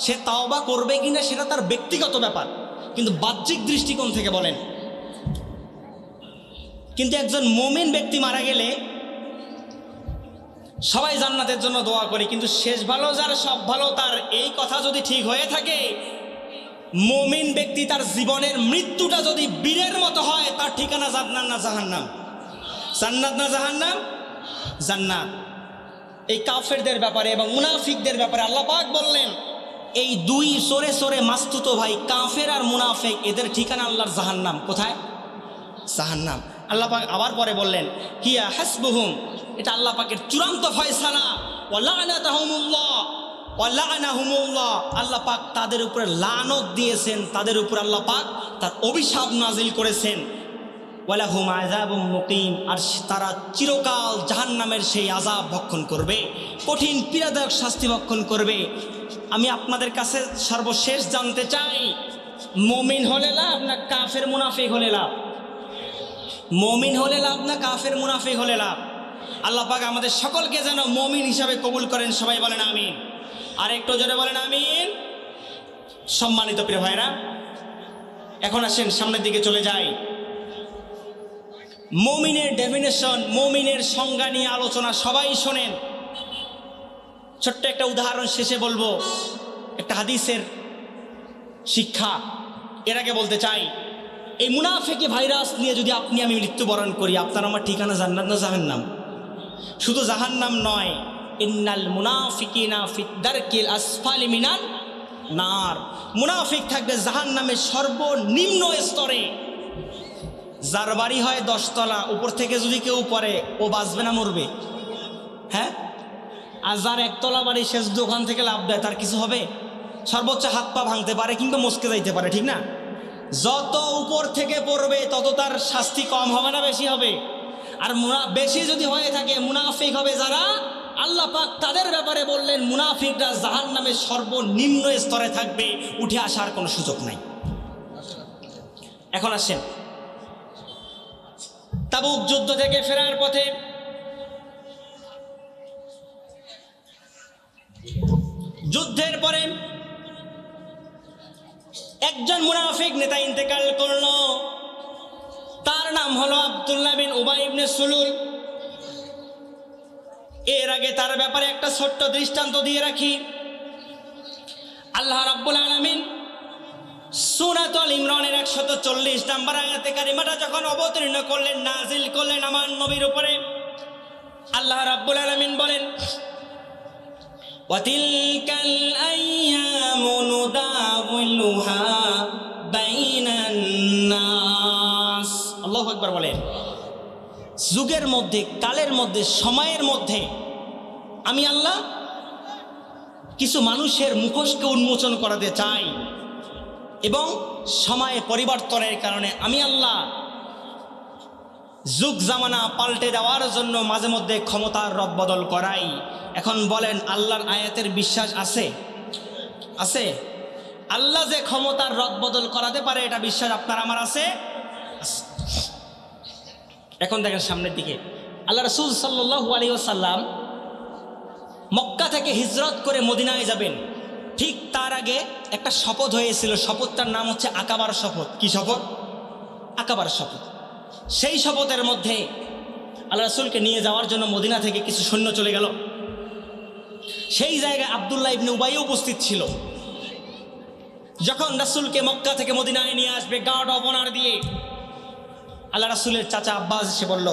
সে তাওবা করবে কিনা সেটা তার ব্যক্তিগত ব্যাপার, কিন্তু বাহ্যিক দৃষ্টিকোণ থেকে বলেন। কিন্তু একজন মুমিন ব্যক্তি মারা গেলে সবাই জান্নাতের জন্য দোয়া করি, কিন্তু শেষ ভালো যার সব ভালো, তার এই কথা যদি ঠিক হয়ে থাকে, মুমিন ব্যক্তি তার জীবনের মৃত্যুটা যদি বীরের মতো হয়, তার ঠিকানা জান্নাত না জাহান্নাম? জান্নাত না জাহান্নাম? জান্নাত। এই কাফেরদের ব্যাপারে এবং মুনাফিকদের ব্যাপারে আল্লাহ পাক বললেন, এই দুই সরে সরে মাস্তুতো ভাই কাফের আর মুনাফিক, এদের ঠিকানা আল্লাহর জাহান্নাম। কোথায়? জাহান্নাম। আল্লাহ পাক আবার পরে বললেন, হিয়া হাসবুহুম, এটা আল্লাহ পাকের চূড়ান্ত ফয়সালা। ওয়ালানাতাহুমুল্লাহ ওয়ালানাহুমুল্লাহ, আল্লাহ পাক তাদের উপরে লানত দিয়েছেন, তাদের উপর আল্লাহ পাক তার অভিশাপ নাজিল করেছেন। ওয়ালাহুম আযাবুম মুকিম, আর তারা চিরকাল জাহান্নামের সেই আযাব ভক্ষণ করবে, কঠিন পীড়াদায়ক শাস্তি ভক্ষণ করবে। আমি আপনাদের কাছে সর্বশেষ জানতে চাই, মুমিন হলে লাভ না কাফের মুনাফিক হলে লাভ? মুমিন হলে লাভ না কাফের মুনাফিক হলে লাভ? আল্লাহ পাক আমাদের সকলকে যেন মুমিন হিসাবে কবুল করেন। সবাই বলেন আমিন। আর একটু জোরে বলেন আমিন। সম্মানিত প্রিয় ভাইরা, এখন আসেন সামনের দিকে চলে যাই। মুমিনের ডেফিনেশন, মুমিনের সংজ্ঞা নিয়ে আলোচনা সবাই শোনেন। ছোট্ট একটা উদাহরণ শেষে বলবো, একটা হাদিসের শিক্ষা। এর আগে বলতে চাই, এই মুনাফিকি ভাইরাস নিয়ে যদি আপনি আমি মৃত্যুবরণ করি, আপনার আমার ঠিকানা জান্নাত না জাহান্নাম? শুধু জাহান্নাম নয়, ইন্নাল মুনাফিকিনা ফিদ-দারকিল আসফালি মিনান নার, মুনাফিক থাকবে জাহান্নামের সর্বনিম্ন স্তরে। যার বাড়ি হয় 10 তলা, উপর থেকে যদি কেউ পড়ে, ও বাঁচবে না মরবে? হ্যাঁ। আর যার 1 তলা বাড়ি, সে যদি ওখান থেকে লাভ দেয়, তার কিছু হবে? সর্বোচ্চ হাত পা ভাঙতে পারে কিংবা মস্কে যাইতে পারে, ঠিক না? যত উপর থেকে পড়বে তত তার শাস্তি কম হবে না বেশি হবে? আর বেশি যদি হয়ে থাকে, মুনাফিক হবে যারা, আল্লাহ পাক তাদের ব্যাপারে বললেন মুনাফিকরা জাহান্নামের সর্বনিম্ন স্তরে থাকবে, উঠে আসার কোনো সুযোগ নাই। এখন আসেন, তাবুক যুদ্ধ থেকে ফেরার পথে যুদ্ধের পরে একজন মুনাফিক নেতা ইন্তেকাল করলো। তার নাম হলো আব্দুল্লাহ বিন উবাই ইবনে সুলুল। এর আগে তার ব্যাপারে একটা ছোট্ট দৃষ্টান্ত দিয়ে রাখি। আল্লাহ রাব্বুল আলামিন সূরাতুল ইমরানের 140 নম্বর আয়াতে কারিমাটা যখন অবতীর্ণ করলেন, নাজিল করলেন আমার নবীর উপরে, আল্লাহ রাব্বুল আলামিন বলেন, ওয়াতিলকাল আইয়ামু নুদাউলুহা বাইনান নাস। আল্লাহু আকবার বলেন। যুগের মধ্যে, কালের মধ্যে, সময়ের মধ্যে আমি আল্লাহ কিছু মানুষের মুখোশকে উন্মোচন করাতে চাই, এবং সময়ে পরিবর্তনের কারণে আমি আল্লাহ যুগ জামানা পাল্টে দেওয়ার জন্য মাঝে মধ্যে ক্ষমতার রদবদল করাই। এখন বলেন, আল্লাহর আয়াতের বিশ্বাস আছে? আছে? আল্লাহ যে ক্ষমতার রদবদল করাতে পারে, এটা বিশ্বাস আপনার আমার আছে? এখন দেখেন সামনের দিকে, আল্লাহ রাসূল সাল্লাল্লাহু আলাইহি ওয়াসাল্লাম মক্কা থেকে হিজরত করে মদিনায় যাবেন। ঠিক তার আগে একটা শপথ হয়েছিল, শপথটার নাম হচ্ছে আকাবার শপথ। কি শপথ? আকাবার শপথ। সেই শপথের মধ্যে আল্লাহ রাসূলকে নিয়ে যাওয়ার জন্য মদিনা থেকে কিছু সৈন্য চলে গেল। সেই জায়গায় আব্দুল্লাহ ইবনে উবাই উপস্থিত ছিল। যখন রাসূলকে মক্কা থেকে মদিনায় নিয়ে আসবে গার্ড অফ অনার দিয়ে, আল্লাহ রাসূলের চাচা আব্বাস এসে বলল,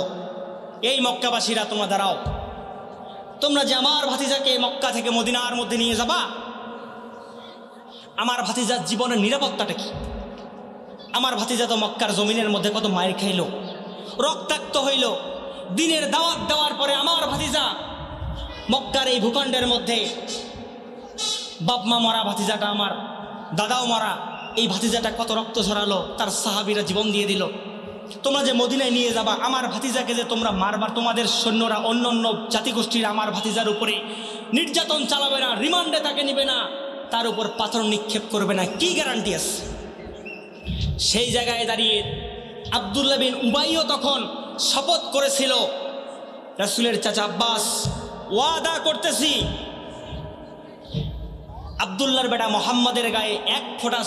এই মক্কাবাসীরা তোমরা দাঁড়াও, তোমরা যে আমার ভাতিজাকে মক্কা থেকে মদিনার মধ্যে নিয়ে যাবা, আমার ভাতিজার জীবনের নিরাপত্তাটা কি? আমার ভাতিজা তো মক্কার জমিনের মধ্যে কত মায়ের খাইল, রক্তাক্ত হইল, দিনের দাওয়াত দেওয়ার পরে আমার ভাতিজা মক্কার এই ভূখণ্ডের মধ্যে বাপমা মরা, ভাতিজাটা আমার দাদাও মরা, এই ভাতিজাটা কত রক্ত ঝরালো, তার সাহাবীরা জীবন দিয়ে দিল। তোমরা যে মদিনায় নিয়ে যাবা, আমার ভাতিজাকে যে তোমরা মারবার, তোমাদের সৈন্যরা অন্য অন্য জাতিগোষ্ঠীর আমার ভাতিজার উপরে নির্যাতন চালাবে না, রিমান্ডে তাকে নিবে না, তার উপর পাথর নিক্ষেপ করবে না, কি গ্যারান্টি আছে? সেই জায়গায় দাঁড়িয়ে আব্দুল্লাহ বিন উবাইও তখন শপথ করেছিল, রাসূলের চাচা আব্বাস, ওয়াদা করতেছি আব্দুল্লাহর বেটা মোহাম্মদের গায়ে এক ফোঁটা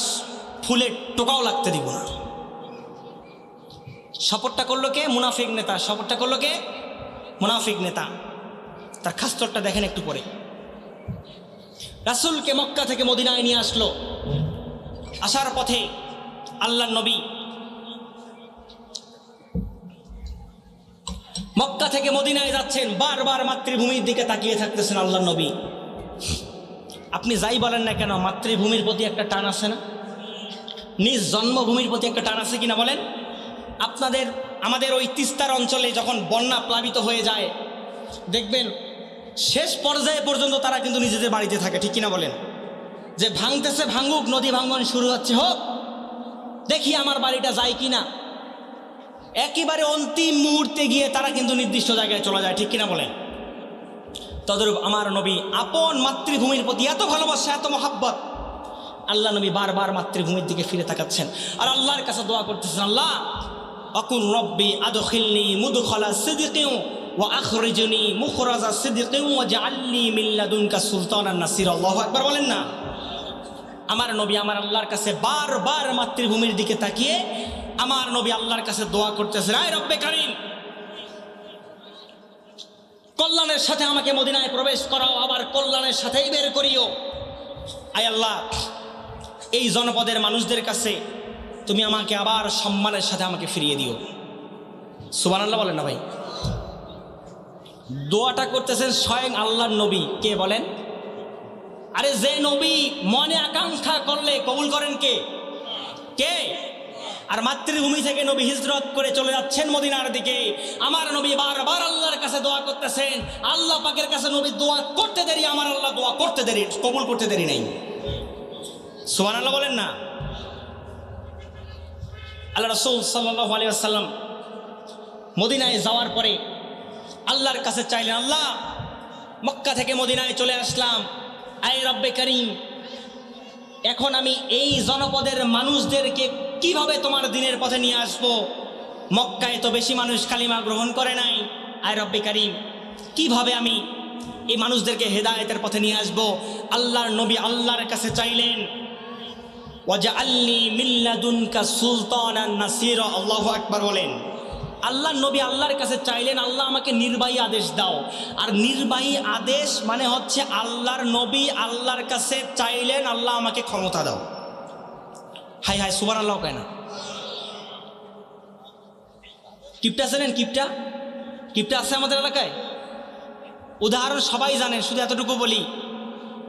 ফুলের টোকাও লাগতে দিব না। শপথটা করলো কে? মুনাফিক নেতা। শপথটা করলো কে? মুনাফিক নেতা। তার খাস্তরটা দেখেন একটু পরে। রাসূলকে মক্কা থেকে মদিনায় নিয়ে আসলো। আসার পথে আল্লাহর নবী মক্কা থেকে মদিনায় যাচ্ছেন, বারবার মাতৃভূমির দিকে তাকিয়ে থাকতেছেন আল্লাহর নবী। আপনি যাই বলেন না কেন, মাতৃভূমির প্রতি একটা টান আছে না? নিজ জন্মভূমির প্রতি একটা টান আছে কিনা বলেন? আমাদের ওই তিস্তার অঞ্চলে যখন বন্যা প্লাবিত হয়ে যায়, দেখবেন শেষ পর্যায়ে পর্যন্ত তারা কিন্তু নিজেদের বাড়িতে থাকে, ঠিক কিনা বলেন? যে ভাঙতেছে ভাঙুক, নদী ভাঙন শুরু হচ্ছে হোক, দেখি আমার বাড়িটা যায় কিনা। একেবারে অন্তিম মুহূর্তে গিয়ে তারা কিন্তু নির্দিষ্ট জায়গায় চলে যায়, ঠিক কিনা বলেন? তদরূপ আমার নবী আপন মাতৃভূমির প্রতি এত ভালোবাসা, এত মহাব্বত, আল্লাহ নবী বারবার মাতৃভূমির দিকে ফিরে তাকাচ্ছেন আর আল্লাহর কাছে দোয়া করতেছেন, আল্লাহ আকুন রব্বি আদখিলনি মুদখালা সিদকিন ওয়া আখরিজনি মুখরাজা সিদকিন ওয়াজআলনি মিন লাদুনকা সুলতানান নাসিরা। আল্লাহু আকবার বলেন না? আমার নবী আমার আল্লাহর কাছে বারবার মাতৃভূমির দিকে তাকিয়ে আমার নবী আল্লাহর কাছে দোয়া করতেছেন, আয় রব্বে কারীম, কল্যাণের সাথে আমাকে মদিনায় প্রবেশ করাও, আবার কল্যাণের সাথেই বের করিও। আয় আল্লাহ, এই জনপদের মানুষদের কাছে তুমি আমাকে আবার সম্মানের সাথে আমাকে ফিরিয়ে দিও। সুবহানাল্লাহ বলেন না ভাই? দোয়াটা করতেছেন স্বয়ং আল্লাহর নবী। কে বলেন? আরে যে নবী মনে আকাঙ্ক্ষা করলে কবুল করেন কে? কে? আর মাতৃভূমি থেকে নবী হিজরত করে চলে যাচ্ছেন মদিনার দিকে। আমার নবী বারবার আল্লাহর কাছে দোয়া করতেছেন, আল্লাহ পাকের কাছে নবী দোয়া করতে দেরি, আমার আল্লাহ দোয়া করতে দেরি, কবুল করতে দেরি নেই। সুবহানাল্লাহ বলেন না? আল্লাহ রাসূল সাল্লাল্লাহু আলাইহি ওয়াসাল্লাম মদিনায় যাওয়ার পরে আল্লাহর কাছে চাইলেন, আল্লাহ মক্কা থেকে মদিনায় চলে আসলাম, আয় রব্বে কারীম, এখন আমি এই জনপদের মানুষদেরকে কিভাবে তোমার দিনের পথে নিয়ে আসবো? মক্কায় তো বেশি মানুষ কালিমা গ্রহণ করে নাই, আয় রব্বে কারীম, কিভাবে আমি এই মানুষদেরকে হেদায়েতের পথে নিয়ে আসবো? আল্লাহর নবী আল্লাহর কাছে চাইলেন, ওয়াজআলনি মিন লাদুনকা সুলতানান নাসিরা। আল্লাহু আকবার বলেন। আল্লাহর নবী আল্লাহর কাছে চাইলেন, আল্লাহ আমাকে নির্বাহী আদেশ দাও। আর নির্বাহী আদেশ মানে হচ্ছে আল্লাহর নবী আল্লাহর কাছে চাইলেন, আল্লাহ আমাকে ক্ষমতা দাও। হাই হাই সুবহানাল্লাহ কেন? কিপটা চেনেন? কিপটা কিপটা আছে আমাদের এলাকায়। উদাহরণ সবাই জানেন, শুধু এতটুকু বলি,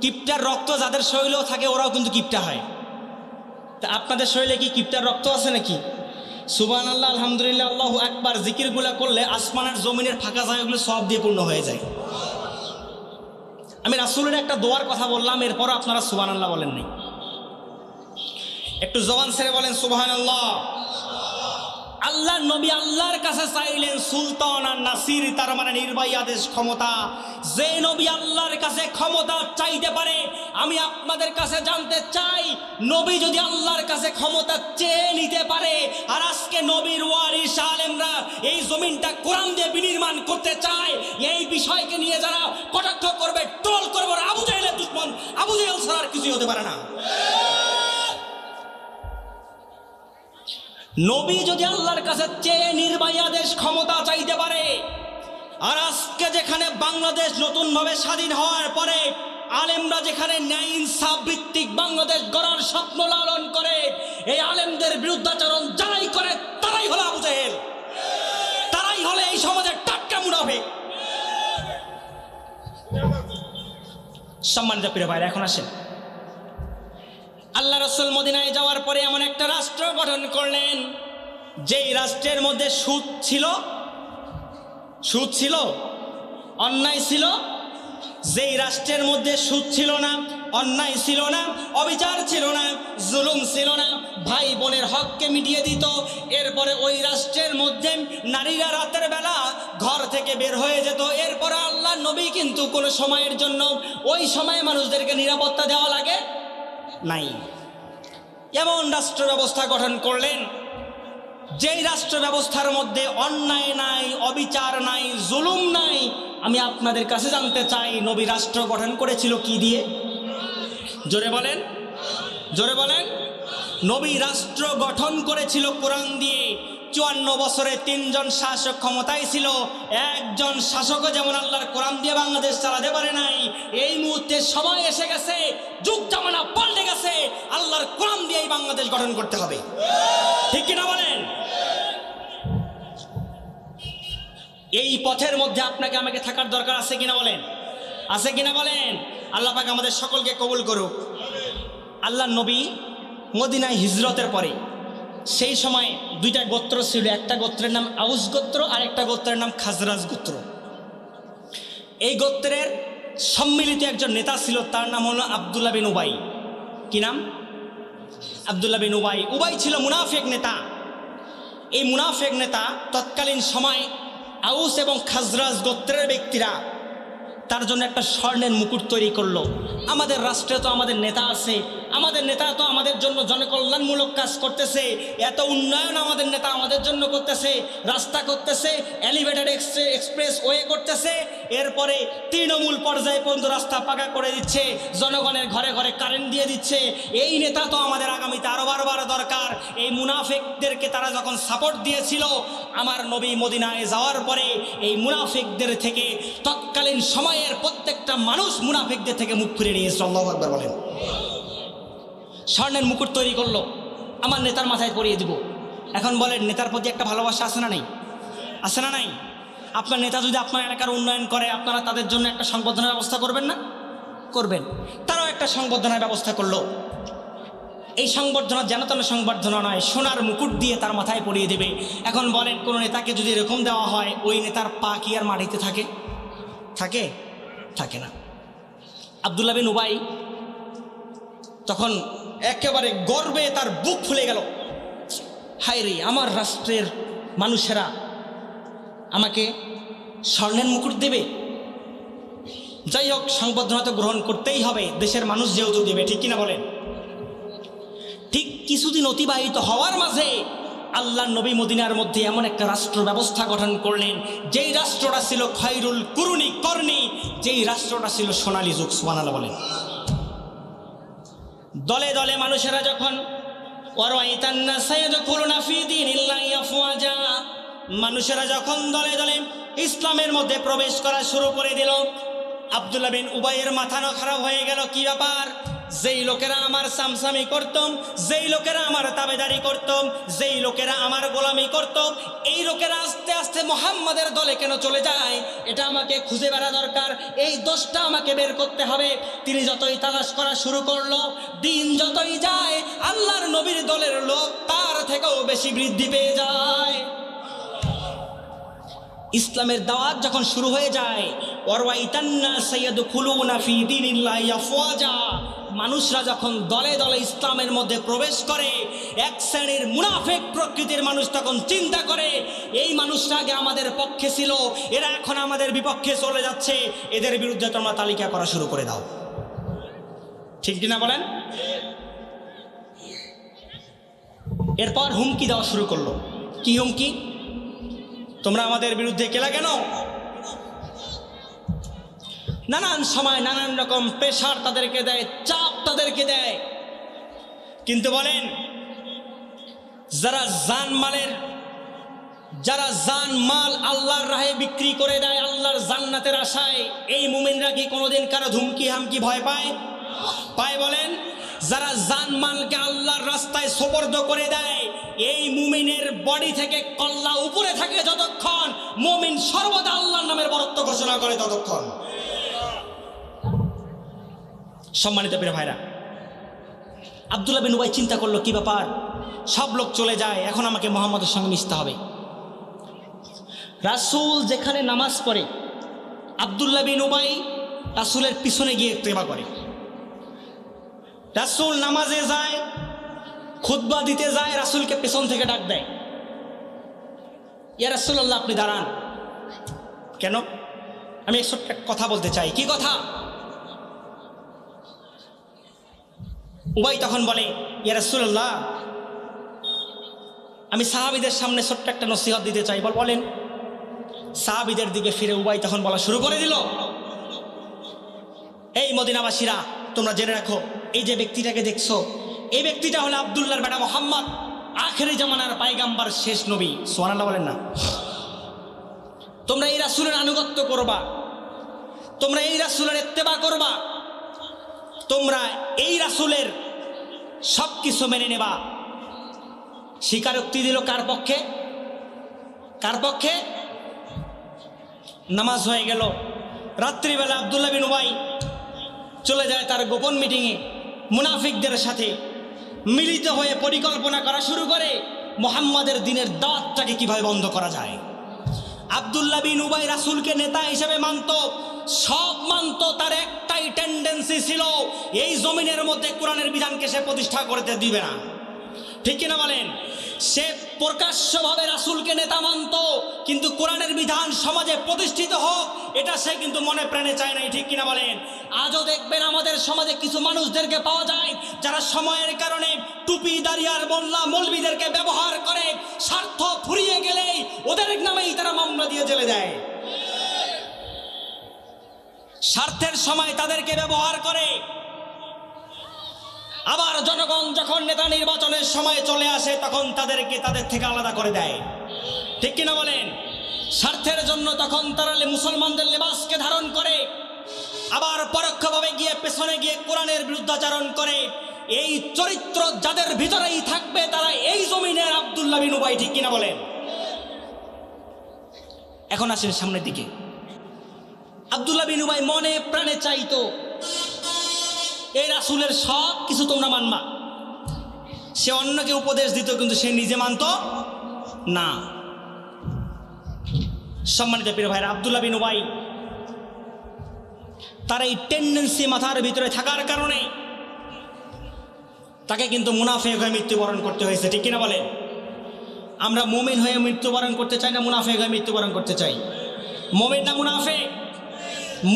কিপটার রক্ত যাদের শরীরেও থাকে ওরাও কিন্তু কিপটা হয়। তা আপনাদের শরীরে কি কিপটার রক্ত আছে নাকি? সুবহানাল্লাহ, আলহামদুলিল্লাহ, আল্লাহু আকবার জিকিরগুলা করলে আসমানের জমিনের ফাঁকা জায়গাগুলো সব দিয়ে পূর্ণ হয়ে যায়। আমি রাসূলের একটা দোয়ার কথা বললাম, এরপরও আপনারা সুবহানাল্লাহ বলেন নাই। একটু জবান ছেড়ে বলেন সুবহানাল্লাহ। আল্লাহ নবী আল্লাহর কাছে চাইলেন সুলতান আর নাসির, তার মানে নির্বাহী আদেশ, ক্ষমতা। যে নবী আল্লাহর কাছে ক্ষমতা চাইতে পারে, আমি আপনাদের কাছে জানতে চাই, নবী যদি আল্লাহর কাছে ক্ষমতা চেয়ে নিতে পারে, আর আজকে নবীর ওয়ারিস আলেমরা এই জমিনটা কোরআন দিয়ে বিনির্মাণ করতে চায়, এই বিষয়কে নিয়ে যারা কটাক্ষ করবে, ট্রোল করবে, আবু জাহেলের দুশমন, আবু জাহেল ছাড়া আর কিছুই হতে পারে না। নবী যদি আল্লাহর কাছে চেয়ে নির্বাহী আদেশ ক্ষমতা চাইতে পারে, আর আজকে যেখানে বাংলাদেশ নতুনভাবে স্বাধীন হওয়ার পরে আলেমরা যেখানে ন্যায় ইনসাফ ভিত্তিক বাংলাদেশ গড়ার স্বপ্ন লালন করে, এই আলেমদের বিরুদ্ধাচরণ যারাই করে তারাই হলো আবু জেহেল, তারাই হলে এই সমাজের টাটকা মুনাফিক। সম্মানিত প্রিয় ভাইরা, এখন আসেন, আল্লাহ রাসূল মদিনায় যাওয়ার পরে এমন একটা রাষ্ট্র গঠন করলেন যেই রাষ্ট্রের মধ্যে সুদ ছিল, অন্যায় ছিল। যেই রাষ্ট্রের মধ্যে সুদ ছিল না, অন্যায় ছিল না, অবিচার ছিল না, জুলুম ছিল না, ভাই বোনের হককে মিটিয়ে দিত। এরপরে ওই রাষ্ট্রের মধ্যে নারীরা রাতের বেলা ঘর থেকে বের হয়ে যেত। এরপরে আল্লাহ নবী কিন্তু কোনো সময়ের জন্য ওই সময়ে মানুষদেরকে নিরাপত্তা দেওয়া লাগে নাই, এমন রাষ্ট্র ব্যবস্থা গঠন করলেন যেই রাষ্ট্র ব্যবস্থার মধ্যে অন্যায় নাই, অবিচার নাই, জুলুম নাই। আমি আপনাদের কাছে জানতে চাই, নবী রাষ্ট্র গঠন করেছিল কি দিয়ে? জোরে বলেন, জোরে বলেন। নবী রাষ্ট্র গঠন করেছিল কোরআন দিয়ে। 54 বছরে 3 জন শাসক ক্ষমতায় ছিল। একজন শাসকও যেমন আল্লাহর কোরআন দিয়ে বাংলাদেশ চালাতে পারে নাই। এই মুহূর্তে সময় এসে গেছে, যুগ জামানা পাল্টে গেছে, আল্লাহর কোরআন দিয়েই বাংলাদেশ গঠন করতে হবে, ঠিক কিনা বলেন? এই পথের মধ্যে আপনাকে আমাকে থাকার দরকার আছে কিনা বলেন? আছে কিনা বলেন? আল্লাহ পাক আমাদের সকলকে কবুল করুক। আল্লাহ নবী মদিনায় হিজরতের পরে সেই সময় 2টা গোত্র ছিল, একটা গোত্রের নাম আউস গোত্র আর একটা গোত্রের নাম খাজরাজ গোত্র। এই গোত্রের সম্মিলিত একজন নেতা ছিল, তার নাম হলো আব্দুল্লাহ বিন উবাই। কি নাম? আব্দুল্লাহ বিন উবাই। উবাই ছিল মুনাফিক নেতা। এই মুনাফিক নেতা তৎকালীন সময় আউস এবং খাজরাজ গোত্রের ব্যক্তিরা তার জন্য একটা স্বর্ণের মুকুট তৈরি করলো। আমাদের রাষ্ট্রে তো আমাদের নেতা আছে, আমাদের নেতা তো আমাদের জন্য জনকল্যাণমূলক কাজ করতেছে, এত উন্নয়ন আমাদের নেতা আমাদের জন্য করতেছে, রাস্তা করতেছে, এলিভেটেড এক্সপ্রেস ওয়ে করতেছে, এরপরে তৃণমূল পর্যায়ে পর্যন্ত রাস্তা পাকা করে দিচ্ছে, জনগণের ঘরে ঘরে কারেন্ট দিয়ে দিচ্ছে। এই নেতা তো আমাদের আগামীতে আরো বারবার দরকার। এই মুনাফিকদেরকে তারা যখন সাপোর্ট দিয়েছিল, আমার নবী মদিনায় যাওয়ার পরে এই মুনাফিকদের থেকে তৎকালীন সময়ের প্রত্যেকটা মানুষ মুনাফিকদের থেকে মুখ ফিরে নিয়েছে। আল্লাহু আকবার বলেন। স্বর্ণের মুকুট তৈরি করলো, আমার নেতার মাথায় পরিয়ে দিব। এখন বলেন, নেতার প্রতি একটা ভালোবাসা আছে না নাই? আছে না নাই? আপনার নেতা যদি আপনার এলাকার উন্নয়ন করে, আপনারা তাদের জন্য একটা সংবর্ধনার ব্যবস্থা করবেন না? করবেন। তারাও একটা সংবর্ধনার ব্যবস্থা করলো। এই সংবর্ধনা যেন তেন সংবর্ধনা নয়, সোনার মুকুট দিয়ে তার মাথায় পরিয়ে দেবে। এখন বলেন, কোনো নেতাকে যদি এরকম দেওয়া হয়, ওই নেতার পা কি আর মাটিতে থাকে? থাকে? থাকে না। আব্দুল্লাহ বিন উবাই তখন একেবারে গর্বে তার বুক ফুলে গেল। হায় রে, আমার রাষ্ট্রের মানুষেরা আমাকে স্বর্ণের মুকুট দেবে। যাই হোক, সংবর্ধনা তো গ্রহণ করতেই হবে, দেশের মানুষ যেহেতু দেবে, ঠিক কিনা বলেন? ঠিক কিছুদিন অতিবাহিত হওয়ার মাঝে আল্লাহ নবী মদিনার মধ্যে এমন একটা রাষ্ট্র ব্যবস্থা গঠন করলেন, যেই রাষ্ট্রটা ছিল খায়রুল কুরুনি করনি, যেই রাষ্ট্রটা ছিল সোনালী যুগ। সুবহানাল্লাহ বলেন। দলে দলে মানুষেরা যখন মানুষেরা যখন দলে দলে ইসলামের মধ্যে প্রবেশ করা শুরু করে দিল, আব্দুল্লাহ বিন উবাইয়ের মাথা খারাপ হয়ে গেল। কি ব্যাপার? যেই লোকেরা আমার সামসামি করতাম, যেই লোকেরা আমার তাবেদারি করতাম, যেই লোকেরা আমার গোলামি করতাম, এই লোকেরা আস্তে আস্তে মুহাম্মাদের দলে কেন চলে যায়? এটা আমাকে খুঁজে বেড়া দরকার, এই দোষটা আমাকে বের করতে হবে। তিনি যতই তালাশ করা শুরু করলো, দিন যতই যায়, আল্লাহর নবীর দলের লোক তার থেকেও বেশি বৃদ্ধি পেয়ে যায়। ইসলামের দাওয়াত যখন শুরু হয়ে যায়, মানুষরা যখন দলে দলে ইসলামের মধ্যে প্রবেশ করে, এক শ্রেণীর মুনাফিক প্রকৃতির মানুষ তখন চিন্তা করে, এই মানুষরা আগে আমাদের পক্ষে ছিল, এরা এখন আমাদের বিপক্ষে চলে যাচ্ছে, এদের বিরুদ্ধে তোমরা তালিকা করা শুরু করে দাও। ঠিক কিনা বলেন? এরপর হুমকি দেওয়া শুরু করলো। কি হুমকি? তোমরা আমাদের বিরুদ্ধে কেলা কেন? নানান সময় নানান রকম প্রেশার তাদেরকে দেয়, চাপ তাদেরকে দেয়। কিন্তু বলেন, যারা জানমালের যারা জান মাল আল্লাহর রাহে বিক্রি করে দেয় আল্লাহর জান্নাতের আশায়, এই মুমিনরা কি কোনোদিন কারো ধুমকি হামকি ভয় পায়? পায় বলেন? যারা জান মালকে আল্লাহর রাস্তায় সোপর্দ করে দেয়, এই মুমিনের বডি থেকে কল্লা উপরে থাকে যতক্ষণ, মুমিন সর্বদা আল্লাহর নামের বরত্ব ঘোষণা করে ততক্ষণ। সম্মানিত প্রিয় ভাইরা, আব্দুল্লাহ বিন উবাই চিন্তা করলো, কি ব্যাপার, সব লোক চলে যায়, এখন আমাকে মুহাম্মদের সঙ্গে মিশতে হবে। রাসূল যেখানে নামাজ পড়ে, আব্দুল্লাহ বিন উবাই রাসূলের পিছনে গিয়ে ইত্তেবা করে। রাসূল নামাজে যায়, খুতবা দিতে যায়, রাসূলকে পেছন থেকে ডাক দেয়, ইয়া রাসূলুল্লাহ আপনি দাঁড়ান। কেন? আমি এক ছোট্ট কথা বলতে চাই। কি কথা? উবাই তখন বলে, ইয়া রাসূলুল্লাহ আমি সাহাবীদের সামনে ছোট্ট একটা নসিহত দিতে চাই। বলেন। সাহাবীদের দিকে ফিরে উবাই তখন বলা শুরু করে দিল, এই মদিনাবাসীরা তোমরা জেনে রাখো, এই যে ব্যক্তিটাকে দেখছো, এই ব্যক্তিটা হলো আব্দুল্লাহর বেটা মুহাম্মদ, আখেরি জামানার পায়গাম্বার, শেষ নবী। সুবহানাল্লাহ বলেন না? তোমরা এই রাসূলের আনুগত্য করবা, তোমরা এই রাসূলের ইত্তেবা করবা, তোমরা এই রাসূলের সব কিছু মেনে নেবা। স্বীকারোক্তি দিল কার পক্ষে? কার পক্ষে? নামাজ হয়ে গেল, রাত্রিবেলা আব্দুল্লাহ বিন উবাই চলে যায় তার গোপন মিটিংয়ে, মুনাফিকদের সাথে মিলিত হয়ে পরিকল্পনা করা শুরু করে মুহাম্মাদের দিনের দাওয়াতটাকে কিভাবে বন্ধ করা যায়। আব্দুল্লাহ বিন উবাই রাসূলকে নেতা হিসেবে মানত, সব মানত, তার একটাই টেন্ডেন্সি ছিল, এই জমিনের মধ্যে কোরআনের বিধানকে সে প্রতিষ্ঠা করতে দিবে না। ঠিক কিনা বলেন? সে প্রকাশ্যভাবে রাসূলকে নেতা মানত, কিন্তু কোরআনের বিধান সমাজে প্রতিষ্ঠিত হোক এটা সে কিন্তু মনে প্রাণে চায় নাই। ঠিক কিনা বলেন? আজও দেখবেন আমাদের সমাজে কিছু মানুষদেরকে পাওয়া যায় যারা সময়ের কারণে টুপি দাঁড়িয়ার মোল্লা মৌলবীদেরকে ব্যবহার করে, স্বার্থ ফুরিয়ে গেলেই ওদের নামেই তারা মামলা দিয়ে জেলে দেয়। স্বার্থের সময় তাদেরকে ব্যবহার করে, আবার জনগণ যখন নেতা নির্বাচনের সময় চলে আসে তখন তাদেরকে তাদের থেকে আলাদা করে দেয়। ঠিক কিনা বলেন? স্বার্থের জন্য তখন তারা মুসলমানদের লেবাসকে ধারণ করে, আবার পরোক্ষভাবে গিয়ে পেছনে গিয়ে কোরআনের বিরুদ্ধাচরণ করে। এই চরিত্র যাদের ভিতরেই থাকবে তারা এই জমিনের আব্দুল্লাহ বিন উবাই। ঠিক কিনা বলেন? এখন আসেন সামনের দিকে। আব্দুল্লাহ বিন উবাই মনে প্রাণে চাইতো এই রাসূলের সব কিছু তোমরা মানবা। সে অন্যকে উপদেশ দিত, কিন্তু সে নিজে মানত না। সম্মানিত প্রিয় ভাইরা, আব্দুল্লাহ বিন উবাই তার এই টেন্ডেন্সি মাথার ভিতরে থাকার কারণে তাকে কিন্তু মুনাফিক হয়ে মৃত্যুবরণ করতে হয়েছে। ঠিক কিনা বলেন? আমরা মুমিন হয়ে মৃত্যুবরণ করতে চাই না মুনাফিক হয়ে মৃত্যুবরণ করতে চাই? মুমিন না মুনাফিক?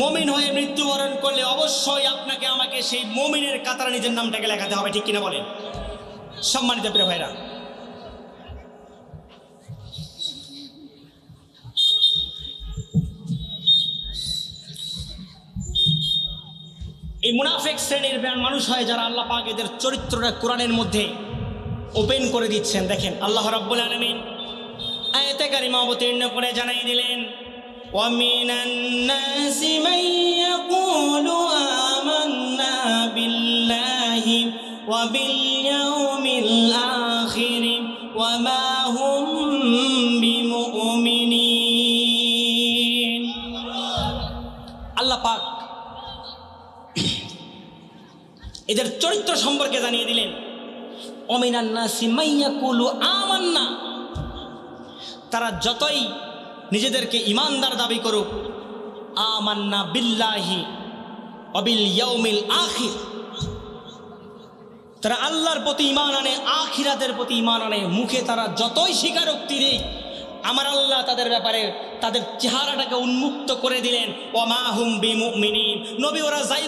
মুমিন হয়ে মৃত্যুবরণ করলে অবশ্যই আপনাকে আমাকে সেই মুমিনের কাতারে নিজের নামটাকে লেখাতে হবে। ঠিক কিনা বলেন? সম্মানিত প্রিয় ভাইরা, এই মুনাফিক শ্রেণীর মানুষ হয় যারা আল্লাহ পাক এদের চরিত্রটা কোরআনের মধ্যে ওপেন করে দিচ্ছেন। দেখেন আল্লাহ রাব্বুল আলামিন আয়াতে কারিমা অবতীর্ণ করে জানাই দিলেন, وَمِنَ النَّاسِ مَن يَقُولُ آمَنَّا بِاللَّهِ وَبِالْيَوْمِ الْآخِرِ وَمَا هُمْ بِمُؤْمِنِينَ। আল্লাহ পাক এদের চরিত্র সম্পর্কে জানিয়ে দিলেন, وَمِنَ النَّاسِ مَن يَقُولُ آمَنَّا। তারা যতই নিজেদেরকে ইমানদার দাবি করুক, আমান্না বিল্লাহি ওয়া বিল ইয়াউমিল আখির, তারা আল্লাহর প্রতি ঈমান আনে, আখিরাতের প্রতি ঈমান আনে। মুখে তারা যতই স্বীকারোক্তি দেয়, আমার আল্লাহ তাদের ব্যাপারে তাদের চেহারাটাকে উন্মুক্ত করে দিলেন। ওয়া মা হুম বিমুমিনিন। নবী ওরা যাই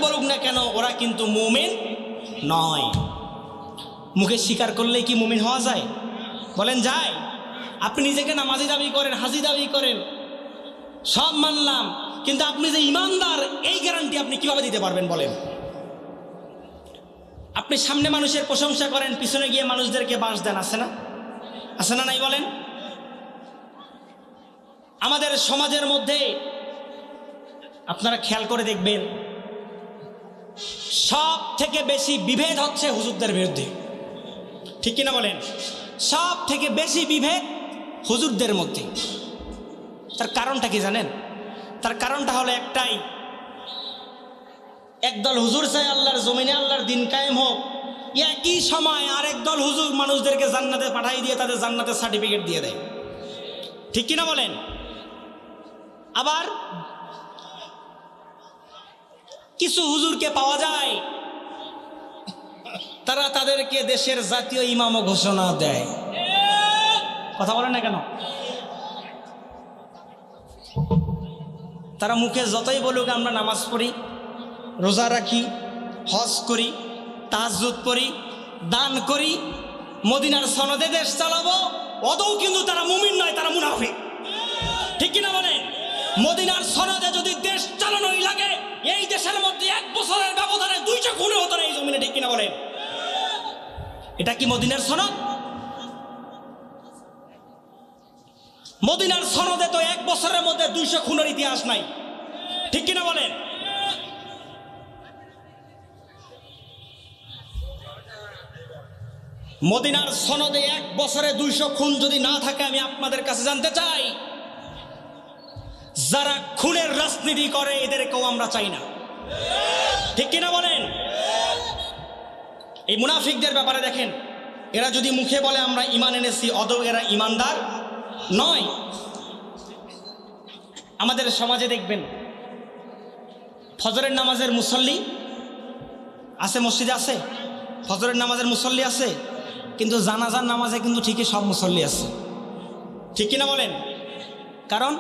বলুক না কেন ওরা কিন্তু মুমিন নয়। মুখে স্বীকার করলেই কি মুমিন হওয়া যায়? বলেন যায়? আপনি নিজেকে নামাজি দাবি করেন, হাজি দাবি করেন, সব মানলাম, কিন্তু আপনি যে ইমানদার এই গ্যারান্টি আপনি কিভাবে দিতে পারবেন বলেন? আপনি সামনে মানুষের প্রশংসা করেন, পিছনে গিয়ে মানুষদেরকে বাস দেন, আছে না? আছে না নাই বলেন? আমাদের সমাজের মধ্যে আপনারা খেয়াল করে দেখবেন, সব থেকে বেশি বিভেদ হচ্ছে হুজুরদের বিরুদ্ধে। ঠিক কিনা বলেন? সব থেকে বেশি বিভেদ হুজুরদের মধ্যে। তার কারণটা কি জানেন? তার কারণটা হলো একটাই, একদল হুজুর চাই আল্লাহর জমিনে আল্লাহর দিন কায়েম হোক, একই সময় আরেক দল হুজুর মানুষদেরকে জান্নাতে পাঠাই দিয়ে তাদের জান্নাতের সার্টিফিকেট দিয়ে দেয়। ঠিক কিনা বলেন? আবার কিছু হুজুরকে পাওয়া যায় তারা তাদেরকে দেশের জাতীয় ইমামও ঘোষণা দেয়। কথা বলেন না কেন? তারা মুখে যতই বলুক আমরা নামাজ পড়ি, রোজা রাখি, হজ করি, তাহাজ্জুদ পড়ি, দান করি, মদিনার সনদে দেশ চালাবো, অদৌ কিন্তু তারা মুমিন নয়, তারা মুনাফিক। ঠিক কিনা বলেন? মদিনার সনদে যদি দেশ চালানোই লাগে, এই দেশের মধ্যে 1 বছরের ব্যবধানে 200 খুন হতো না এই জমিনে। ঠিক কিনা বলেন? এটা কি মদিনার সনদ? মদিনার সনদে তো 1 বছরের মধ্যে 200 খুনের ইতিহাস নাই। ঠিক কিনা বলেন? মদিনার সনদে 1 বছরে 200 খুন যদি না থাকে, আমি আপনাদের কাছে জানতে চাই, যারা খুনের রাজনীতি করে এদেরকেও আমরা চাই না। ঠিক কিনা বলেন? এই মুনাফিকদের ব্যাপারে দেখেন, এরা যদি মুখে বলে আমরা ঈমান এনেছি, অদৌ এরা ঈমানদার নয়। আমাদের সমাজে দেখবেন ফজরের নামাজের মুসল্লি আছে, মসজিদে আছে, ফজরের নামাজের মুসল্লি আছে, কিন্তু জানাজার নামাজে কিন্তু ঠিকই সব মুসল্লি আছে। ঠিক কিনা বলেন? কারণ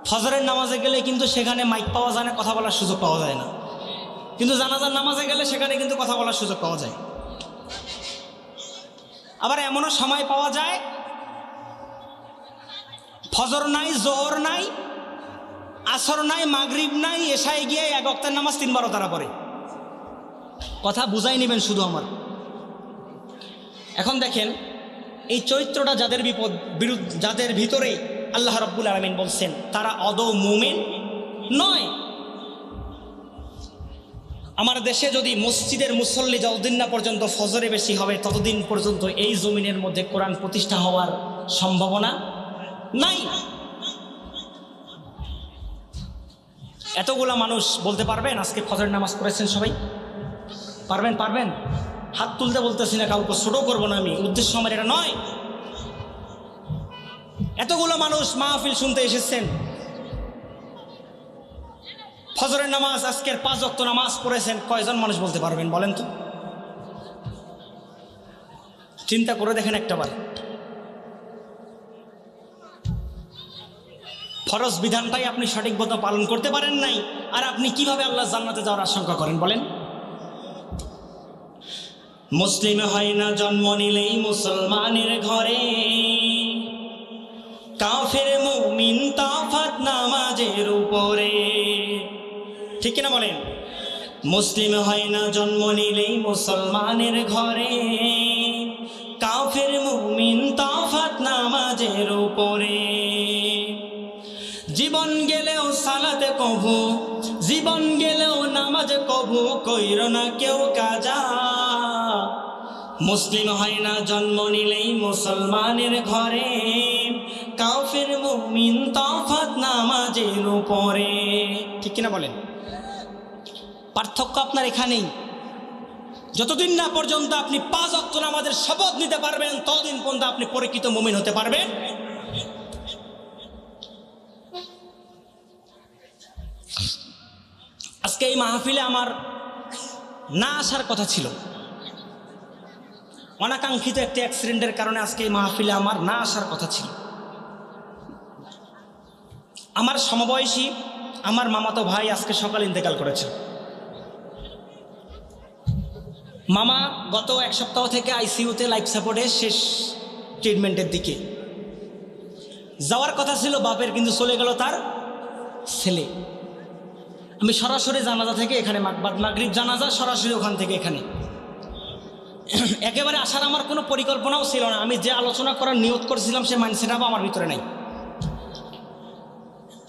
ফজরের নামাজে গেলে কিন্তু সেখানে মাইক পাওয়া যায় না, কথা বলার সুযোগ পাওয়া যায় না, কিন্তু জানাজার নামাজে গেলে সেখানে কিন্তু কথা বলার সুযোগ পাওয়া যায়। আবার এমনও সময় পাওয়া যায় ফজর নাই, জোহর নাই, আসর নাই, মাগরিব নাই, এশায় গিয়ে 1 ওয়াক্তের নামাজ 3 বার তারা পড়ে। কথা বুঝাই নেবেন শুধু আমার। এখন দেখেন এই চরিত্রটা যাদের ভিতরে আল্লাহ রাব্বুল আলামিন বলছেন তারা আদৌ মুমিন নয়। আমার দেশে যদি মসজিদের মুসল্লি যতদিন না পর্যন্ত ফজরে বেশি হবে ততদিন পর্যন্ত এই জমিনের মধ্যে কোরআন প্রতিষ্ঠা হওয়ার সম্ভাবনা নাই। এতগুলা মানুষ বলতে পারবেন আজকে ফজরের নামাজ পড়েছেন সবাই? পারবেন? হাত তুলতে বলতেছি না, কাউকে ছোট করবো না আমি, উদ্দেশ্য আমার এটা নয়। এতগুলো মানুষ মাহফিল শুনতে এসেছেন, ফজরের নামাজ আজকের 5 ওয়াক্ত নামাজ পড়েছেন, কয়জন মানুষ বলতে পারবেন বলেন তো? চিন্তা করে দেখেন একটাবার। ফরজ বিধানটাই আপনি সঠিক মতো পালন করতে পারেন নাই, আর আপনি কিভাবে আল্লাহ জান্নাতে যাওয়ার আশঙ্কা করেন বলেন? মুসলিম হয় না জন্ম নিলেই মুসলমানের ঘরে, কাফের মুমিন তফাৎ নামাজের উপরে। ঠিক কিনা বলেন? মুসলিম হয় না জন্ম নিলেই মুসলমানের ঘরে, কাফের মুমিন তফাৎ নামাজের উপরে। জীবন গেলেও সালাতে কভু, জীবন গেলেও নামাজে কভু কইর না কেউ কাজা। মুসলিম হয় না জন্ম নিলেই মুসলমানের ঘরে, কাফের মুমিন তফাৎ নামাজের উপরে। ঠিক কিনা বলেন? পার্থক্য আপনার এখানেই। যতদিন না পর্যন্ত আপনি 5 ওয়াক্ত নামাজের শপথ নিতে পারবেন ততদিন পর্যন্ত আপনি পরিচিত মুমিন হতে পারবেন। আজকে এই মাহফিলে আমার না আসার কথা ছিল, অনাকাঙ্ক্ষিত একটি অ্যাক্সিডেন্টের কারণে আজকে এই মাহফিলে আমার না আসার কথা ছিল। আমার সমবয়সী আমার মামাতো ভাই আজকে সকালে ইন্তেকাল করেছে। মামা গত 1 সপ্তাহ থেকে আইসিইউতে লাইফ সাপোর্টে শেষ ট্রিটমেন্টের দিকে যাওয়ার কথা ছিল বাপের, কিন্তু চলে গেল তার ছেলে। আমি সরাসরি জানাজা থেকে এখানে, মাগরিব জানাজা সরাসরি ওখান থেকে এখানে। একেবারে আসার আমার কোনো পরিকল্পনাও ছিল না। আমি যে আলোচনা করার নিয়ত করেছিলাম সে মাইন্ডসেটআপও আমার ভিতরে নাই।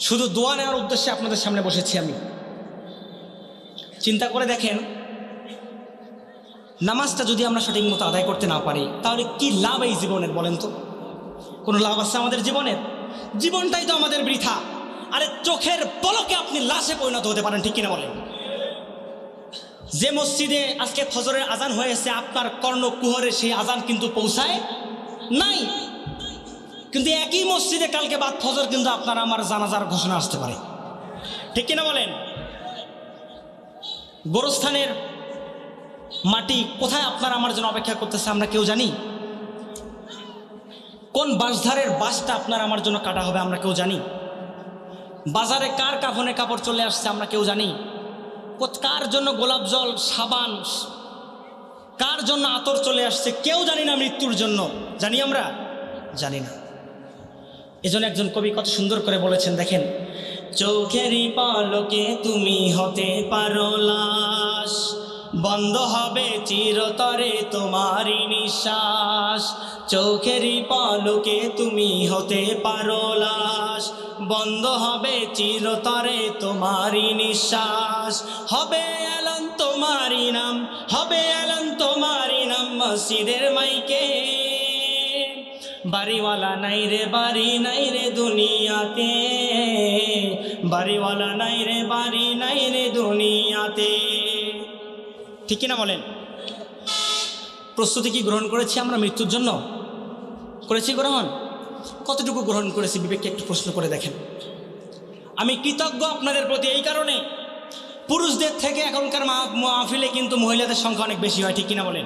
শুধু দোয়া নেওয়ার উদ্দেশ্যে আপনাদের সামনে বসেছি আমি। চিন্তা করে দেখেন, নামাজটা যদি আমরা সঠিক মতো আদায় করতে না পারি তাহলে কি লাভ এই জীবনের, বলেন তো? কোনো লাভ আছে আমাদের জীবনের? জীবনটাই তো আমাদের বৃথা। আরে চোখের পলকে আপনি লাশে পরিণত হতে পারেন, ঠিক কিনা বলেন? যে মসজিদে আজকে ফজরের আজান হয়েছে আপনার কর্ণকুহরে সেই আজান কিন্তু পৌঁছায় নাই, কিন্তু একই মসজিদে কালকে বাদ ফজর কিন্তু আপনার আমার জানাজার ঘোষণা আসতে পারে, ঠিক কিনা বলেন? গোরস্থানের মাটি কোথায় আপনার আমার জন্য অপেক্ষা করতেছে আমরা কেউ জানি? কোন বাঁশধারের বাঁশটা আপনার আমার জন্য কাটা হবে আমরা কেউ জানি? বাজারে কার কাফনে কাপড় চলে আসছে আমরা কেউ জানি? কার জন্য গোলাপ জল, সাবান, কার জন্য আতর চলে আসছে কেউ জানি না। মৃত্যুর জন্য জানি আমরা? জানি না। এজন্য একজন কবি কত সুন্দর করে বলেছেন, দেখেন, চোখেরই পলকে তুমি হতে পারো লাশ, বন্ধ হবে চিরতরে তোমারই নিঃশ্বাস। চোখেরই পলকে তুমি হতে পারো লাশ, বন্ধ হবে চিরতরে তোমারই নিঃশ্বাস। হবে এলান তোমারই নাম, হবে এলান তোমারই নাম মসজিদের মাইকে। বাড়িওয়ালা নাই রে, বাড়ি নাই রে দুনিয়াতে, বাড়িওয়ালা নাই রে, বাড়ি নাই রে দুনিয়াতে, ঠিক কিনা বলেন? প্রস্তুতি কি গ্রহণ করেছি আমরা মৃত্যুর জন্য? করেছি গ্রহণ? কতটুকু গ্রহণ করেছি বিবেককে একটু প্রশ্ন করে দেখেন। আমি কৃতজ্ঞ আপনাদের প্রতি এই কারণে, পুরুষদের থেকে এখনকার মাহফিলে কিন্তু মহিলাদের সংখ্যা অনেক বেশি হয়, ঠিক কিনা বলেন?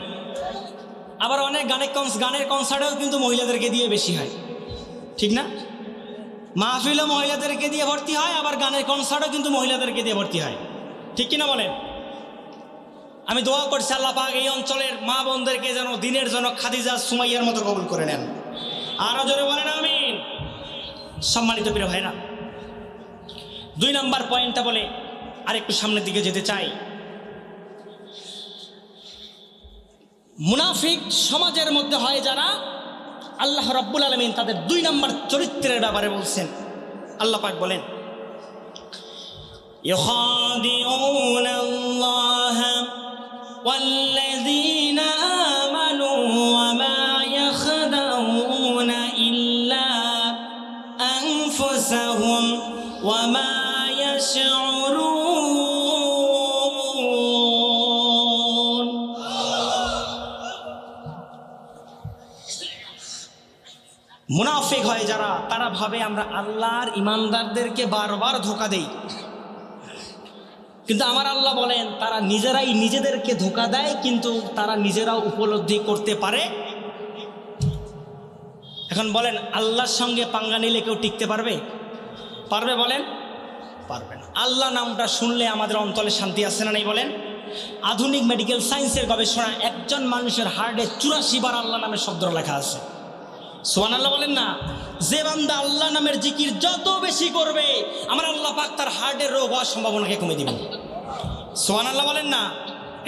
আবার অনেক গানের কনসার্টেও কিন্তু মহিলাদেরকে দিয়ে বেশি হয়, ঠিক না? মাহফিলও মহিলাদেরকে দিয়ে ভর্তি হয়, আবার গানের কনসার্টও কিন্তু মহিলাদেরকে দিয়ে ভর্তি হয়, ঠিক কিনা বলেন? আমি দোয়া করছি আল্লাহ পাক এই অঞ্চলের মা বোনদেরকে যেন দিনের জন্য খাদিজা সুমাইয়ার মতো কবুল করে নেন। আরো জোরে বলেন আমিন। সম্মানিত প্রিয় ভাইরা, 2 নম্বর পয়েন্টটা বলে আরেকটু সামনের দিকে যেতে চাই। মুনাফিক সমাজের মধ্যে হয় যারা, আল্লাহ রাব্বুল আলামিন তাদের 2 নম্বর চরিত্রের ব্যাপারে বলছেন। আল্লাহ পাক বলেন, ইউখাদিউনা আল্লাহ ওয়াল্লাযীনা আমানু ওয়া মা ইয়াখদাউনা ইল্লা আনফুসাহুম ওয়া মা ইয়াশউরুন। মুনাফিক হয় যারা, তারা ভাবে আমরা আল্লাহর ইমানদারদেরকে বারবার ধোঁকা দেই, কিন্তু আমার আল্লাহ বলেন তারা নিজেরাই নিজেদেরকে ধোঁকা দেয়, কিন্তু তারা নিজেরাও উপলব্ধি করতে পারে। এখন বলেন, আল্লাহর সঙ্গে পাঙ্গা নিলে কেউ টিকতে পারবে? পারবে বলেন? পারবে না। আল্লাহ নামটা শুনলে আমাদের অন্তরে শান্তি আসছে না, নেই বলেন? আধুনিক মেডিকেল সায়েন্সের গবেষণা, একজন মানুষের হার্টে 84 বার আল্লাহ নামের শব্দ লেখা আছে। সুবহানাল্লাহ বলেন না? যে বান্দা আল্লাহ নামের জিকির যত বেশি করবে আমার আল্লাহ পাক তার হার্টের রোগ হওয়ার সম্ভাবনাকে কমে দিবেন। সুবহানাল্লাহ বলেন না?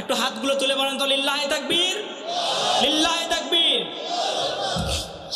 একটু হাতগুলো তুলে বলেন তো, লিল্লাহি তাকবীর, লিল্লাহি তাকবীর।